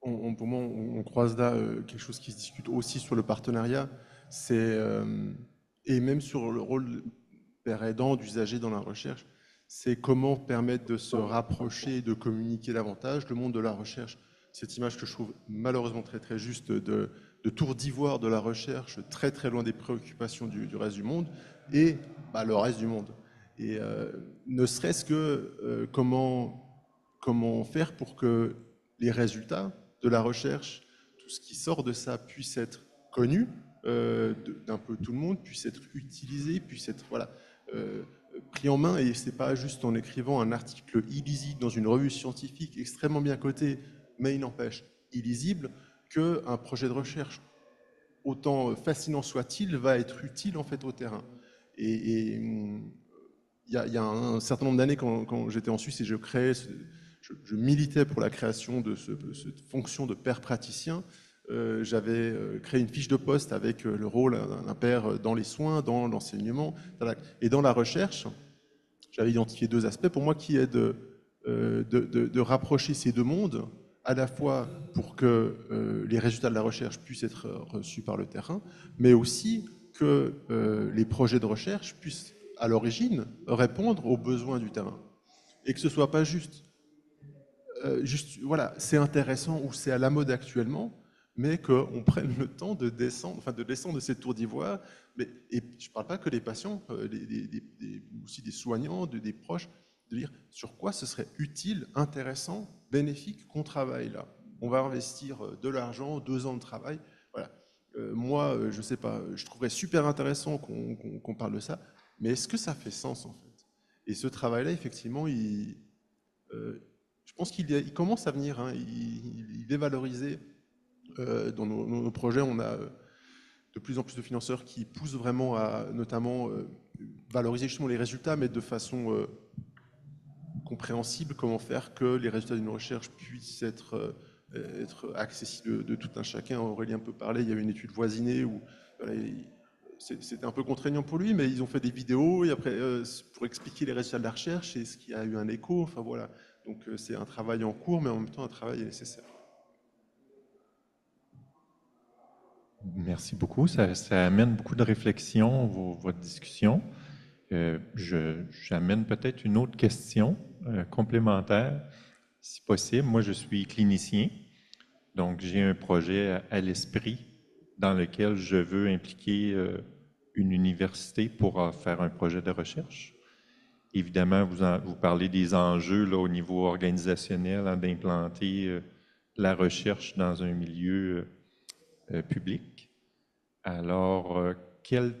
Pour moi, on croise là quelque chose qui se discute aussi sur le partenariat, et même sur le rôle père aidant, d'usager dans la recherche, c'est comment permettre de se rapprocher et de communiquer davantage. Le monde de la recherche, cette image que je trouve malheureusement très très juste de tour d'ivoire de la recherche, très très loin des préoccupations du reste du monde, et le reste du monde. Et ne serait-ce que comment faire pour que les résultats de la recherche, tout ce qui sort de ça puisse être connu d'un peu tout le monde, puisse être utilisé, puisse être pris en main. Et c'est pas juste en écrivant un article illisible dans une revue scientifique extrêmement bien coté, mais il n'empêche illisible, qu'un projet de recherche, autant fascinant soit-il, va être utile en fait au terrain. Et il y a un certain nombre d'années, quand j'étais en Suisse et je militais pour la création de cette fonction de père praticien, j'avais créé une fiche de poste avec le rôle d'un père dans les soins, dans l'enseignement et dans la recherche. J'avais identifié deux aspects pour moi qui est de rapprocher ces deux mondes, à la fois pour que les résultats de la recherche puissent être reçus par le terrain, mais aussi que les projets de recherche puissent à l'origine répondre aux besoins du terrain. Et que ce ne soit pas juste voilà, c'est intéressant ou c'est à la mode actuellement, mais qu'on prenne le temps de descendre, de cette tour d'ivoire. Et je ne parle pas que des patients, aussi des soignants, des proches, de dire sur quoi ce serait utile, intéressant, bénéfique qu'on travaille là. On va investir de l'argent, 2 ans de travail. Voilà. Moi, je ne sais pas, je trouverais super intéressant qu'on parle de ça, mais est-ce que ça fait sens en fait? Et ce travail-là, effectivement, je pense qu'il commence à venir, hein, il est valorisé. Dans nos projets, on a de plus en plus de financeurs qui poussent vraiment à notamment valoriser justement les résultats, mais de façon compréhensible, comment faire que les résultats d'une recherche puissent être accessibles de tout un chacun. Aurélien peut parler, il y avait une étude voisinée où voilà, c'était un peu contraignant pour lui, mais ils ont fait des vidéos et après, pour expliquer les résultats de la recherche et ce qui a eu un écho. Enfin voilà. Donc c'est un travail en cours, mais en même temps un travail nécessaire. Merci beaucoup. Ça amène beaucoup de réflexion, votre discussion. J'amène peut-être une autre question complémentaire, si possible. Moi, je suis clinicien, donc j'ai un projet à l'esprit dans lequel je veux impliquer une université pour faire un projet de recherche. Évidemment, vous parlez des enjeux là, au niveau organisationnel, hein, d'implanter la recherche dans un milieu public. Alors, quel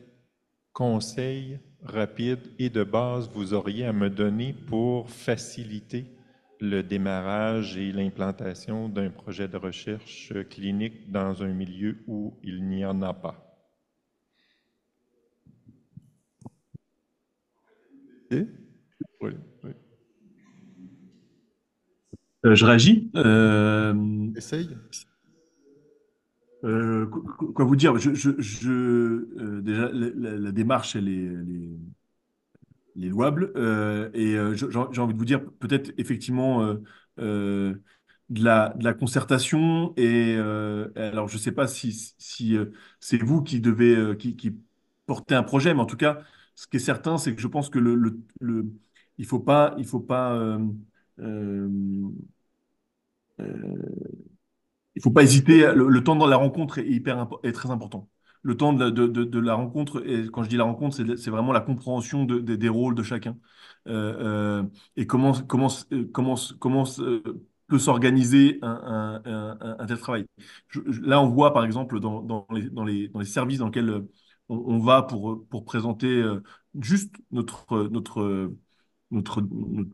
conseil rapide et de base vous auriez à me donner pour faciliter le démarrage et l'implantation d'un projet de recherche clinique dans un milieu où il n'y en a pas? Oui, oui. Je réagis. Essaye. Quoi vous dire? Déjà, la démarche, elle est louable. J'ai envie de vous dire, peut-être effectivement, euh, de la concertation. Alors, je ne sais pas si c'est vous qui devez, qui portez un projet, mais en tout cas, ce qui est certain, c'est que je pense que il faut pas, euh, il faut pas hésiter. Le temps de la rencontre est très important. Le temps de la rencontre, et quand je dis la rencontre, c'est vraiment la compréhension des rôles de chacun. Et comment peut s'organiser un tel travail. Là, on voit par exemple dans les services dans lesquels on va pour présenter juste notre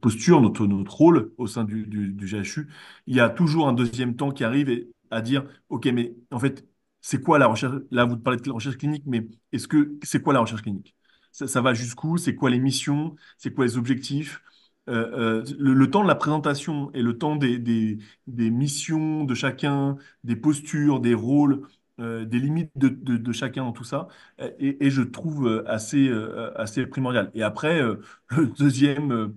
posture, notre rôle au sein du GHU, il y a toujours un deuxième temps qui arrive à dire, OK, mais en fait, c'est quoi la recherche? Là, vous parlez de la recherche clinique, mais c'est quoi la recherche clinique? Ça va jusqu'où? C'est quoi les missions? C'est quoi les objectifs? Le temps de la présentation et le temps des missions de chacun, des postures, des rôles, des limites de chacun dans tout ça, et je trouve assez primordial. Et après, le deuxième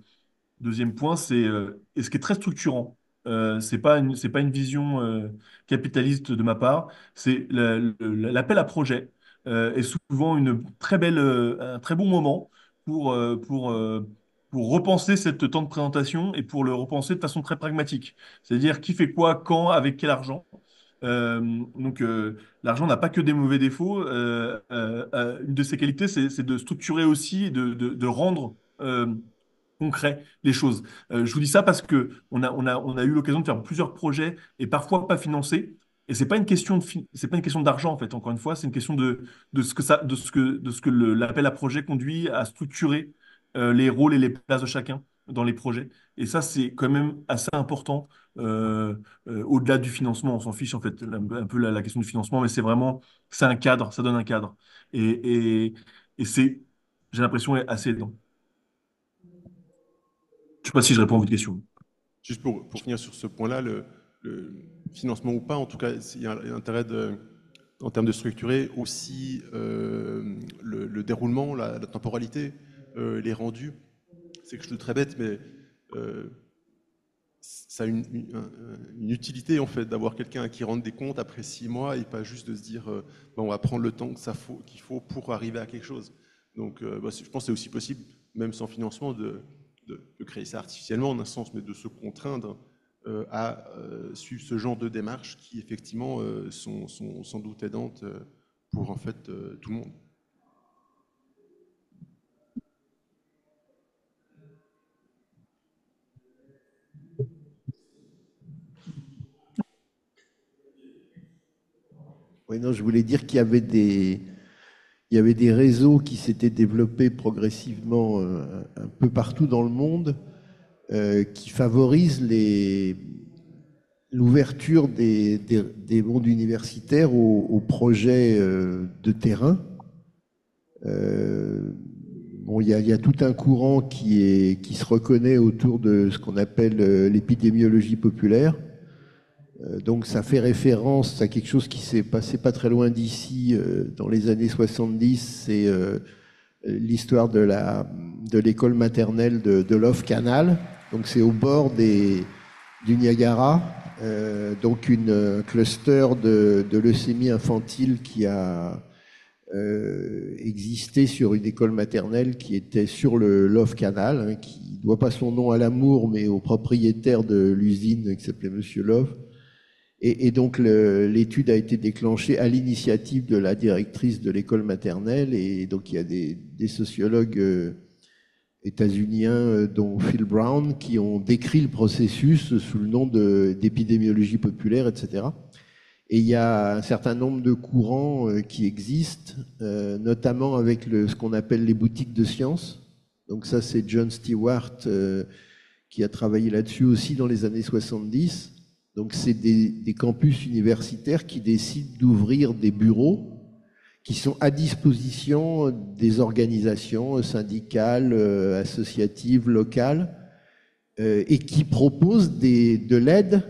point, et ce qui est très structurant, c'est pas une vision capitaliste de ma part, c'est l'appel à projet est souvent un très bon moment pour, euh, pour, euh, pour repenser cette temps de présentation et pour le repenser de façon très pragmatique. C'est-à-dire qui fait quoi, quand, avec quel argent. L'argent n'a pas que des mauvais défauts. Une de ses qualités, c'est de structurer aussi, et de rendre concret les choses. Je vous dis ça parce que on a eu l'occasion de faire plusieurs projets et parfois pas financés. Et c'est pas une question c'est pas une question d'argent en fait. Encore une fois, c'est une question de ce que l'appel à projet conduit à structurer les rôles et les places de chacun dans les projets. Et ça, c'est quand même assez important. Au-delà du financement, on s'en fiche en fait un peu la question du financement, mais c'est un cadre, ça donne un cadre. Et c'est, j'ai l'impression, assez aidant. Je sais pas si je réponds à votre question. Juste pour finir sur ce point-là, le financement ou pas, en tout cas, il y a un intérêt en termes de structurer aussi le déroulement, la temporalité, les rendus. C'est quelque chose de très bête, mais ça a une utilité en fait d'avoir quelqu'un qui rende des comptes après 6 mois et pas juste de se dire bon, on va prendre le temps qu'il faut pour arriver à quelque chose. Donc je pense que c'est aussi possible, même sans financement, de créer ça artificiellement en un sens, mais de se contraindre à suivre ce genre de démarches qui effectivement sont sans doute aidantes pour en fait tout le monde. Oui, non, je voulais dire qu'il y avait il y avait des réseaux qui s'étaient développés progressivement un peu partout dans le monde qui favorisent l'ouverture des mondes universitaires aux projets de terrain. Bon, il y a tout un courant qui se reconnaît autour de ce qu'on appelle l'épidémiologie populaire. Donc ça fait référence à quelque chose qui s'est passé pas très loin d'ici dans les années 70, c'est l'histoire de l'école maternelle de Love Canal. Donc c'est au bord du Niagara, donc un cluster de leucémie infantile qui a existé sur une école maternelle qui était sur le Love Canal, hein, qui ne doit pas son nom à l'amour, mais au propriétaire de l'usine qui s'appelait Monsieur Love. Et donc l'étude a été déclenchée à l'initiative de la directrice de l'école maternelle, et donc il y a des sociologues états-uniens, dont Phil Brown, qui ont décrit le processus sous le nom d'épidémiologie populaire, etc. Et il y a un certain nombre de courants qui existent, notamment avec ce qu'on appelle les boutiques de sciences. Donc ça, c'est John Stewart qui a travaillé là-dessus aussi dans les années 70. Donc c'est des campus universitaires qui décident d'ouvrir des bureaux qui sont à disposition des organisations syndicales, associatives, locales, et qui propose de l'aide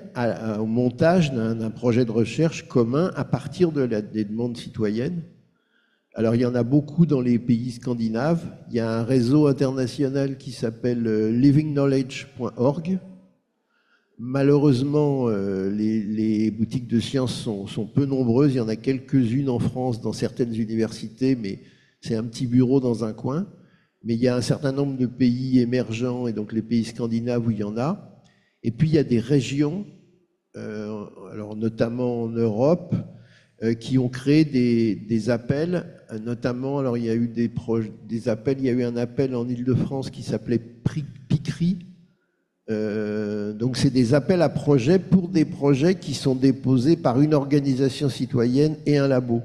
au montage d'un projet de recherche commun à partir des demandes citoyennes. Alors, il y en a beaucoup dans les pays scandinaves. Il y a un réseau international qui s'appelle livingknowledge.org. Malheureusement, les boutiques de sciences sont peu nombreuses. Il y en a quelques-unes en France dans certaines universités, mais c'est un petit bureau dans un coin. Mais il y a un certain nombre de pays émergents, et donc les pays scandinaves où il y en a. Et puis il y a des régions, alors notamment en Europe, qui ont créé des appels, notamment, alors il y a eu des appels, il y a eu un appel en Île-de-France qui s'appelait PICRI. Donc c'est des appels à projets pour des projets qui sont déposés par une organisation citoyenne et un labo.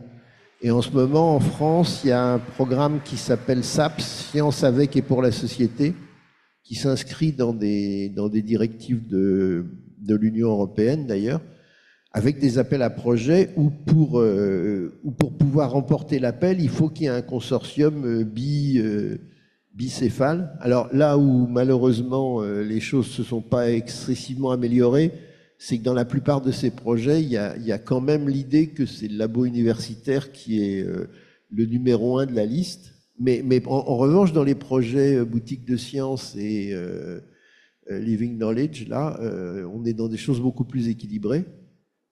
Et en ce moment, en France, il y a un programme qui s'appelle SAPS, Science avec et pour la société, qui s'inscrit dans des directives de l'Union européenne d'ailleurs, avec des appels à projets où pour pouvoir remporter l'appel, il faut qu'il y ait un consortium bicéphale. Alors là où malheureusement les choses ne se sont pas excessivement améliorées, c'est que dans la plupart de ces projets, il y a quand même l'idée que c'est le labo universitaire qui est le numéro 1 de la liste. Mais en revanche, dans les projets boutiques de sciences et Living Knowledge, là, on est dans des choses beaucoup plus équilibrées.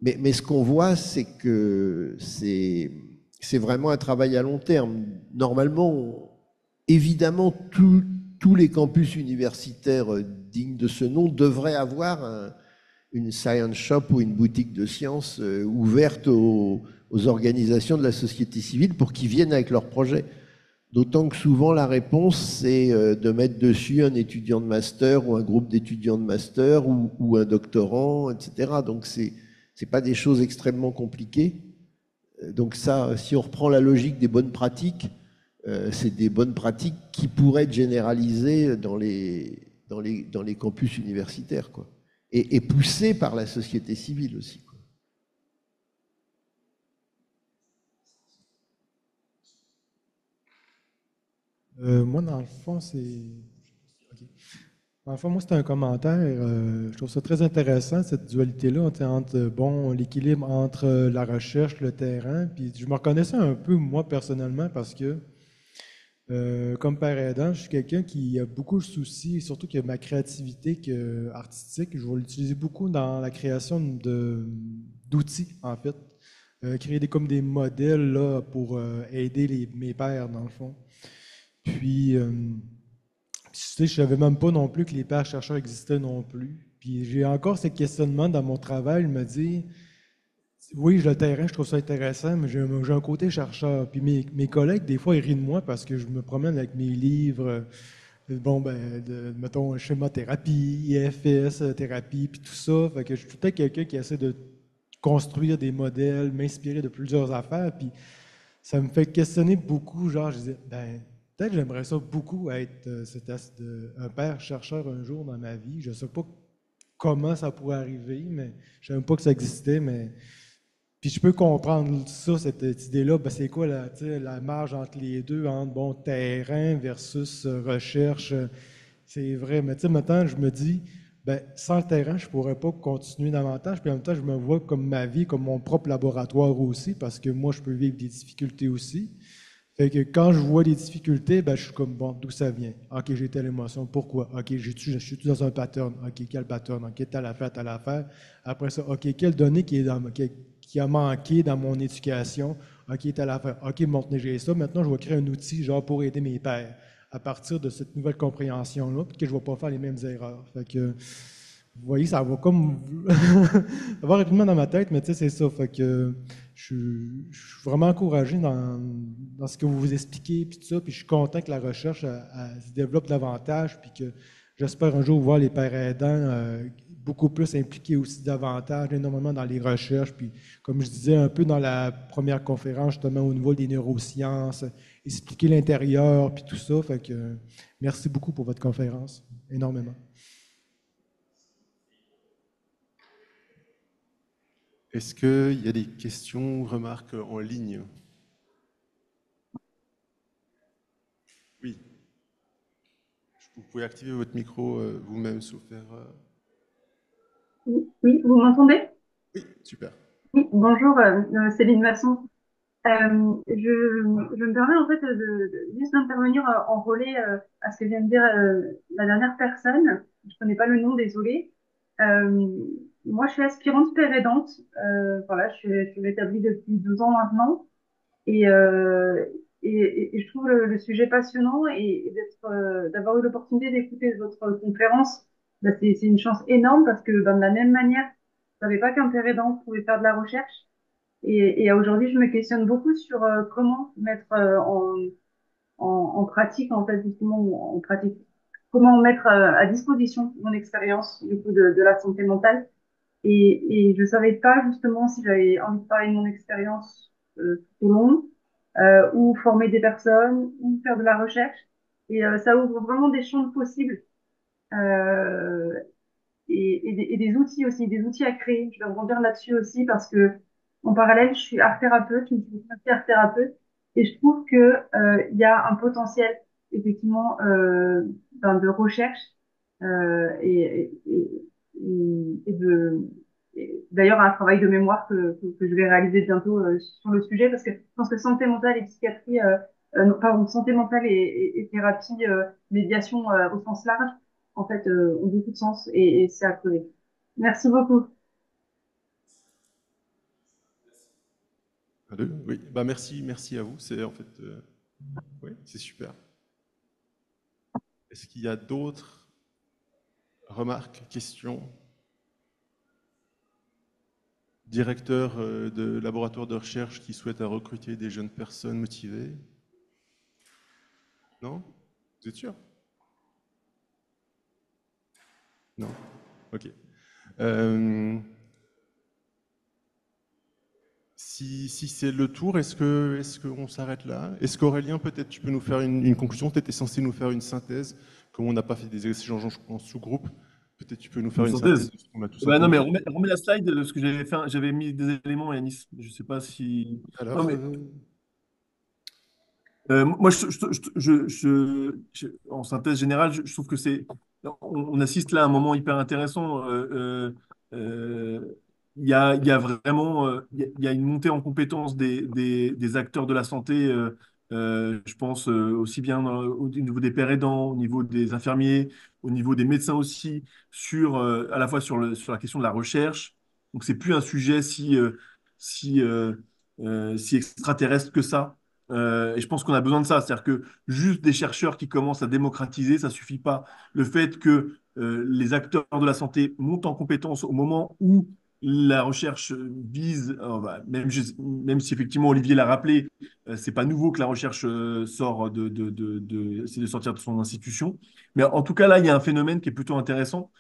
Mais ce qu'on voit, c'est que c'est vraiment un travail à long terme. Normalement, évidemment, tous les campus universitaires dignes de ce nom devraient avoir une science shop ou une boutique de sciences ouverte aux organisations de la société civile pour qu'ils viennent avec leurs projets. D'autant que souvent la réponse, c'est de mettre dessus un étudiant de master ou un groupe d'étudiants de master ou un doctorant, etc. Donc c'est pas des choses extrêmement compliquées. Donc ça, si on reprend la logique des bonnes pratiques, c'est des bonnes pratiques qui pourraient être généralisées dans les campus universitaires, quoi. Et poussées par la société civile aussi, quoi. Moi, dans le fond, Dans le fond, moi, c'était un commentaire. Je trouve ça très intéressant, cette dualité-là, entre l'équilibre entre la recherche, le terrain. Puis je me reconnaissais un peu, moi, personnellement, parce que, comme père aidant, je suis quelqu'un qui a beaucoup de soucis, surtout que ma créativité artistique, je vais l'utiliser beaucoup dans la création d'outils, en fait. Créer comme des modèles là, pour aider mes pairs, dans le fond. Puis, tu sais, je ne savais même pas non plus que les pairs chercheurs existaient non plus. Puis j'ai encore ce questionnement dans mon travail. Je me dis, oui, le terrain, je trouve ça intéressant, mais j'ai un côté chercheur. Puis mes collègues, des fois, ils rient de moi parce que je me promène avec mes livres, mettons, schémothérapie, IFS, thérapie, puis tout ça. Fait que je suis tout le temps quelqu'un qui essaie de construire des modèles, m'inspirer de plusieurs affaires. Puis ça me fait questionner beaucoup. Genre, je disais, peut-être que j'aimerais ça beaucoup être un père chercheur un jour dans ma vie. Je ne sais pas comment ça pourrait arriver, mais je ne savais pas que ça existait. Puis je peux comprendre ça, cette idée-là. C'est quoi la marge entre les deux, entre terrain versus recherche? C'est vrai. Mais maintenant, je me dis, sans le terrain, je ne pourrais pas continuer davantage. Puis en même temps, je me vois comme ma vie, comme mon propre laboratoire aussi, parce que moi, je peux vivre des difficultés aussi. Fait que quand je vois des difficultés, je suis comme, d'où ça vient? OK, j'ai telle émotion. Pourquoi? OK, je suis dans un pattern. OK, quel pattern? OK, telle affaire. Après ça, OK, quelle donnée qui a manqué dans mon éducation? OK, telle affaire. OK, maintenant j'ai ça. Maintenant, je vais créer un outil pour aider mes pairs à partir de cette nouvelle compréhension-là, puis que je ne vais pas faire les mêmes erreurs. Fait que, vous voyez, ça va comme ça va rapidement dans ma tête, mais c'est ça. Fait que je suis vraiment encouragé dans ce que vous vous expliquez, puis tout ça, puis je suis content que la recherche elle se développe davantage, puis que j'espère un jour voir les pères aidants beaucoup plus impliqués aussi davantage, énormément dans les recherches, puis comme je disais un peu dans la première conférence, justement au niveau des neurosciences, expliquer l'intérieur, puis tout ça. Fait que merci beaucoup pour votre conférence, énormément. Est-ce qu'il y a des questions ou remarques en ligne? Oui. pouvez activer votre micro vous-même, sauf faire... Oui, oui, vous m'entendez? Oui, super. Oui, bonjour, Céline Masson. Je me permets en fait juste d'intervenir en relais à ce que vient de dire la dernière personne. Je connais pas le nom, désolée. Euh, Moi, je suis aspirante père aidante. Voilà, je suis établie depuis 12 ans maintenant. Et, euh, et je trouve le sujet passionnant et d'avoir eu l'opportunité d'écouter votre conférence, bah, c'est une chance énorme parce que ben, de la même manière, je savais pas qu'un père aidant pouvait faire de la recherche. Et aujourd'hui, je me questionne beaucoup sur comment mettre en pratique, en fait, justement, en pratique, comment mettre à disposition mon expérience du coup de la santé mentale. Et je savais pas justement si j'avais envie de parler de mon expérience tout au long, ou former des personnes, ou faire de la recherche. Et ça ouvre vraiment des champs de possibles euh, et des outils aussi, des outils à créer. Je vais rebondir là-dessus aussi parce que en parallèle, je suis art thérapeute, je me suis aussi art thérapeute, et je trouve que il y a un potentiel effectivement de recherche et d'ailleurs un travail de mémoire que je vais réaliser bientôt sur le sujet parce que je pense que santé mentale et psychiatrie, non, pardon, santé mentale et thérapie, médiation au sens large, en fait, ont beaucoup de sens et c'est à creuser. Merci beaucoup. Un, deux, oui, bah merci, merci à vous. C'est en fait, oui, c'est super. Est-ce qu'il y a d'autres remarques, questions? Directeur de laboratoire de recherche qui souhaite à recruter des jeunes personnes motivées? Non? Vous êtes sûr? Non? Ok. Si c'est le tour, est-ce qu'on s'arrête là? Est-ce qu'Aurélien, peut-être tu peux nous faire une conclusion? Tu étais censé nous faire une synthèse, comme on n'a pas fait des échanges en sous-groupe. Peut-être tu peux nous faire Une une synthèse synthèse. de ce qu'on a tous Non, mais entendu. remets la slide de ce que j'avais fait. J'avais mis des éléments, Yanis. Je sais pas si. Non, Alors, mais moi, en synthèse générale, je trouve que on assiste là à un moment hyper intéressant. Il y a vraiment, il y a une montée en compétence des acteurs de la santé. Je pense aussi bien au niveau des pères aidants, au niveau des infirmiers, au niveau des médecins aussi, à la fois sur la question de la recherche. Donc, c'est plus un sujet si, si extraterrestre que ça. Et je pense qu'on a besoin de ça. C'est-à-dire que juste des chercheurs qui commencent à démocratiser, ça suffit pas. Le fait que les acteurs de la santé montent en compétence au moment où la recherche vise, bah, même si effectivement Olivier l'a rappelé, c'est pas nouveau que la recherche sort essaie de sortir de son institution. Mais en tout cas, là, il y a un phénomène qui est plutôt intéressant,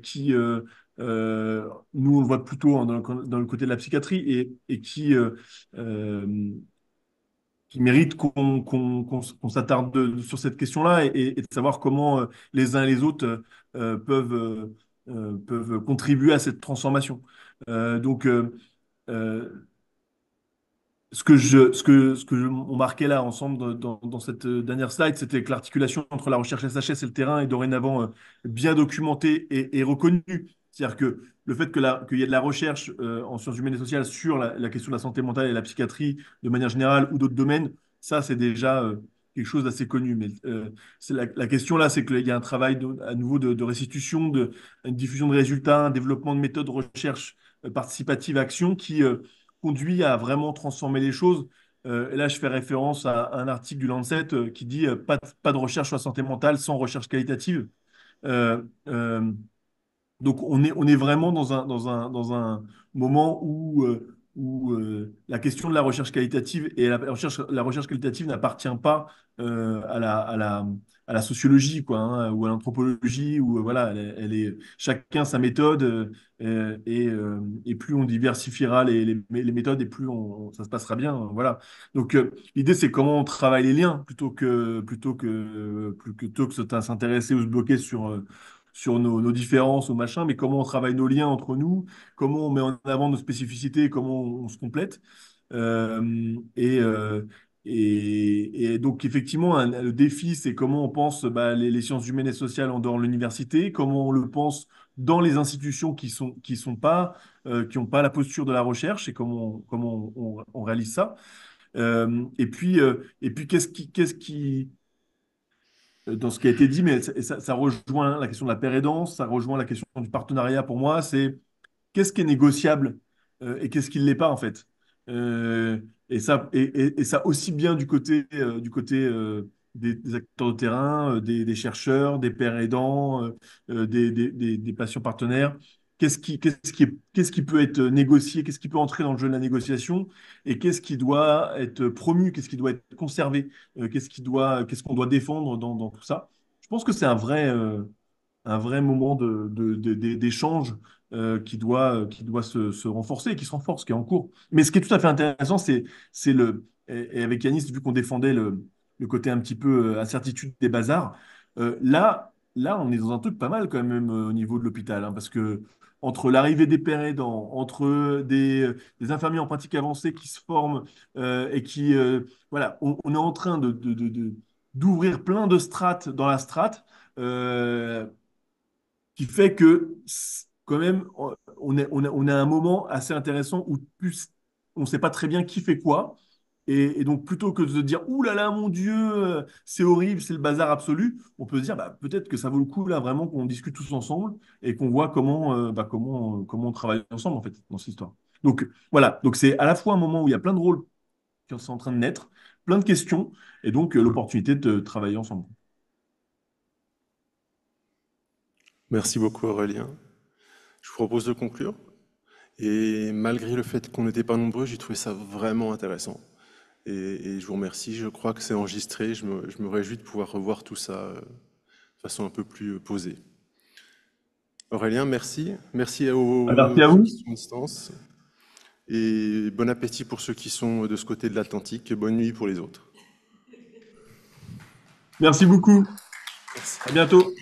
qui, nous, on le voit plutôt dans le côté de la psychiatrie et euh, qui mérite qu'on s'attarde sur cette question-là et de savoir comment les uns et les autres peuvent contribuer à cette transformation. Donc, euh, on marquait là ensemble dans cette dernière slide, c'était que l'articulation entre la recherche SHS et le terrain est dorénavant bien documentée et reconnue. C'est-à-dire que le fait qu'il y ait de la recherche en sciences humaines et sociales sur la question de la santé mentale et la psychiatrie de manière générale ou d'autres domaines, ça c'est déjà quelque chose d'assez connu. Mais la question là, c'est qu'il y a un travail à nouveau de restitution, une diffusion de résultats, un développement de méthodes de recherche participative, action qui conduit à vraiment transformer les choses. Et là, je fais référence à un article du Lancet qui dit pas de recherche sur la santé mentale sans recherche qualitative. Euh, euh, donc, on est vraiment dans un moment où la question de la recherche qualitative et la recherche qualitative n'appartient pas à la sociologie, quoi, hein, ou à l'anthropologie, où voilà, chacun sa méthode, et plus on diversifiera les méthodes, et plus ça se passera bien, voilà. Donc, l'idée, c'est comment on travaille les liens plutôt que s'intéresser ou se bloquer sur nos différences ou machin, mais comment on travaille nos liens entre nous, comment on met en avant nos spécificités, comment on se complète. Euh, et, euh, et donc, effectivement, le défi, c'est comment on pense les sciences humaines et sociales en dehors de l'université, comment on le pense dans les institutions qui ont pas la posture de la recherche et comment on réalise ça. Et puis dans ce qui a été dit, mais ça rejoint la question de la paire aidance, ça rejoint la question du partenariat pour moi, c'est qu'est-ce qui est négociable et qu'est-ce qui ne l'est pas en fait. Euh, et ça aussi bien du côté des acteurs de terrain, des chercheurs, des pairs aidants, des patients partenaires. Qu'est-ce qui peut être négocié, qu'est-ce qui peut entrer dans le jeu de la négociation et qu'est-ce qui doit être promu, qu'est-ce qui doit être conservé, qu'est-ce qu'on doit défendre dans tout ça. Je pense que c'est un vrai moment d'échange qui doit se renforcer et qui se renforce, qui est en cours. Mais ce qui est tout à fait intéressant, et avec Yanis, vu qu'on défendait le côté un petit peu incertitude des bazars, là, on est dans un truc pas mal quand même au niveau de l'hôpital, hein, parce que entre l'arrivée des pairs aidants, entre des infirmiers en pratique avancée qui se forment et voilà, on est en train d'ouvrir plein de strates dans la strate. Euh, qui fait que quand même, on a un moment assez intéressant où plus, on ne sait pas très bien qui fait quoi. Et donc, plutôt que de se dire, ouh là là, mon Dieu, c'est horrible, c'est le bazar absolu, on peut se dire, bah, peut-être que ça vaut le coup, là, vraiment, qu'on discute tous ensemble et qu'on voit comment on travaille ensemble, en fait, dans cette histoire. Donc, voilà. Donc, c'est à la fois un moment où il y a plein de rôles qui sont en train de naître, plein de questions, et donc l'opportunité de travailler ensemble. Merci beaucoup Aurélien. Je vous propose de conclure. Et malgré le fait qu'on n'était pas nombreux, j'ai trouvé ça vraiment intéressant. Et je vous remercie. Je crois que c'est enregistré. Je me réjouis de pouvoir revoir tout ça de façon un peu plus posée. Aurélien, merci. Merci Merci à ceux vous. qui sont à distance. Et bon appétit pour ceux qui sont de ce côté de l'Atlantique. Et bonne nuit pour les autres. Merci beaucoup. Merci. À bientôt.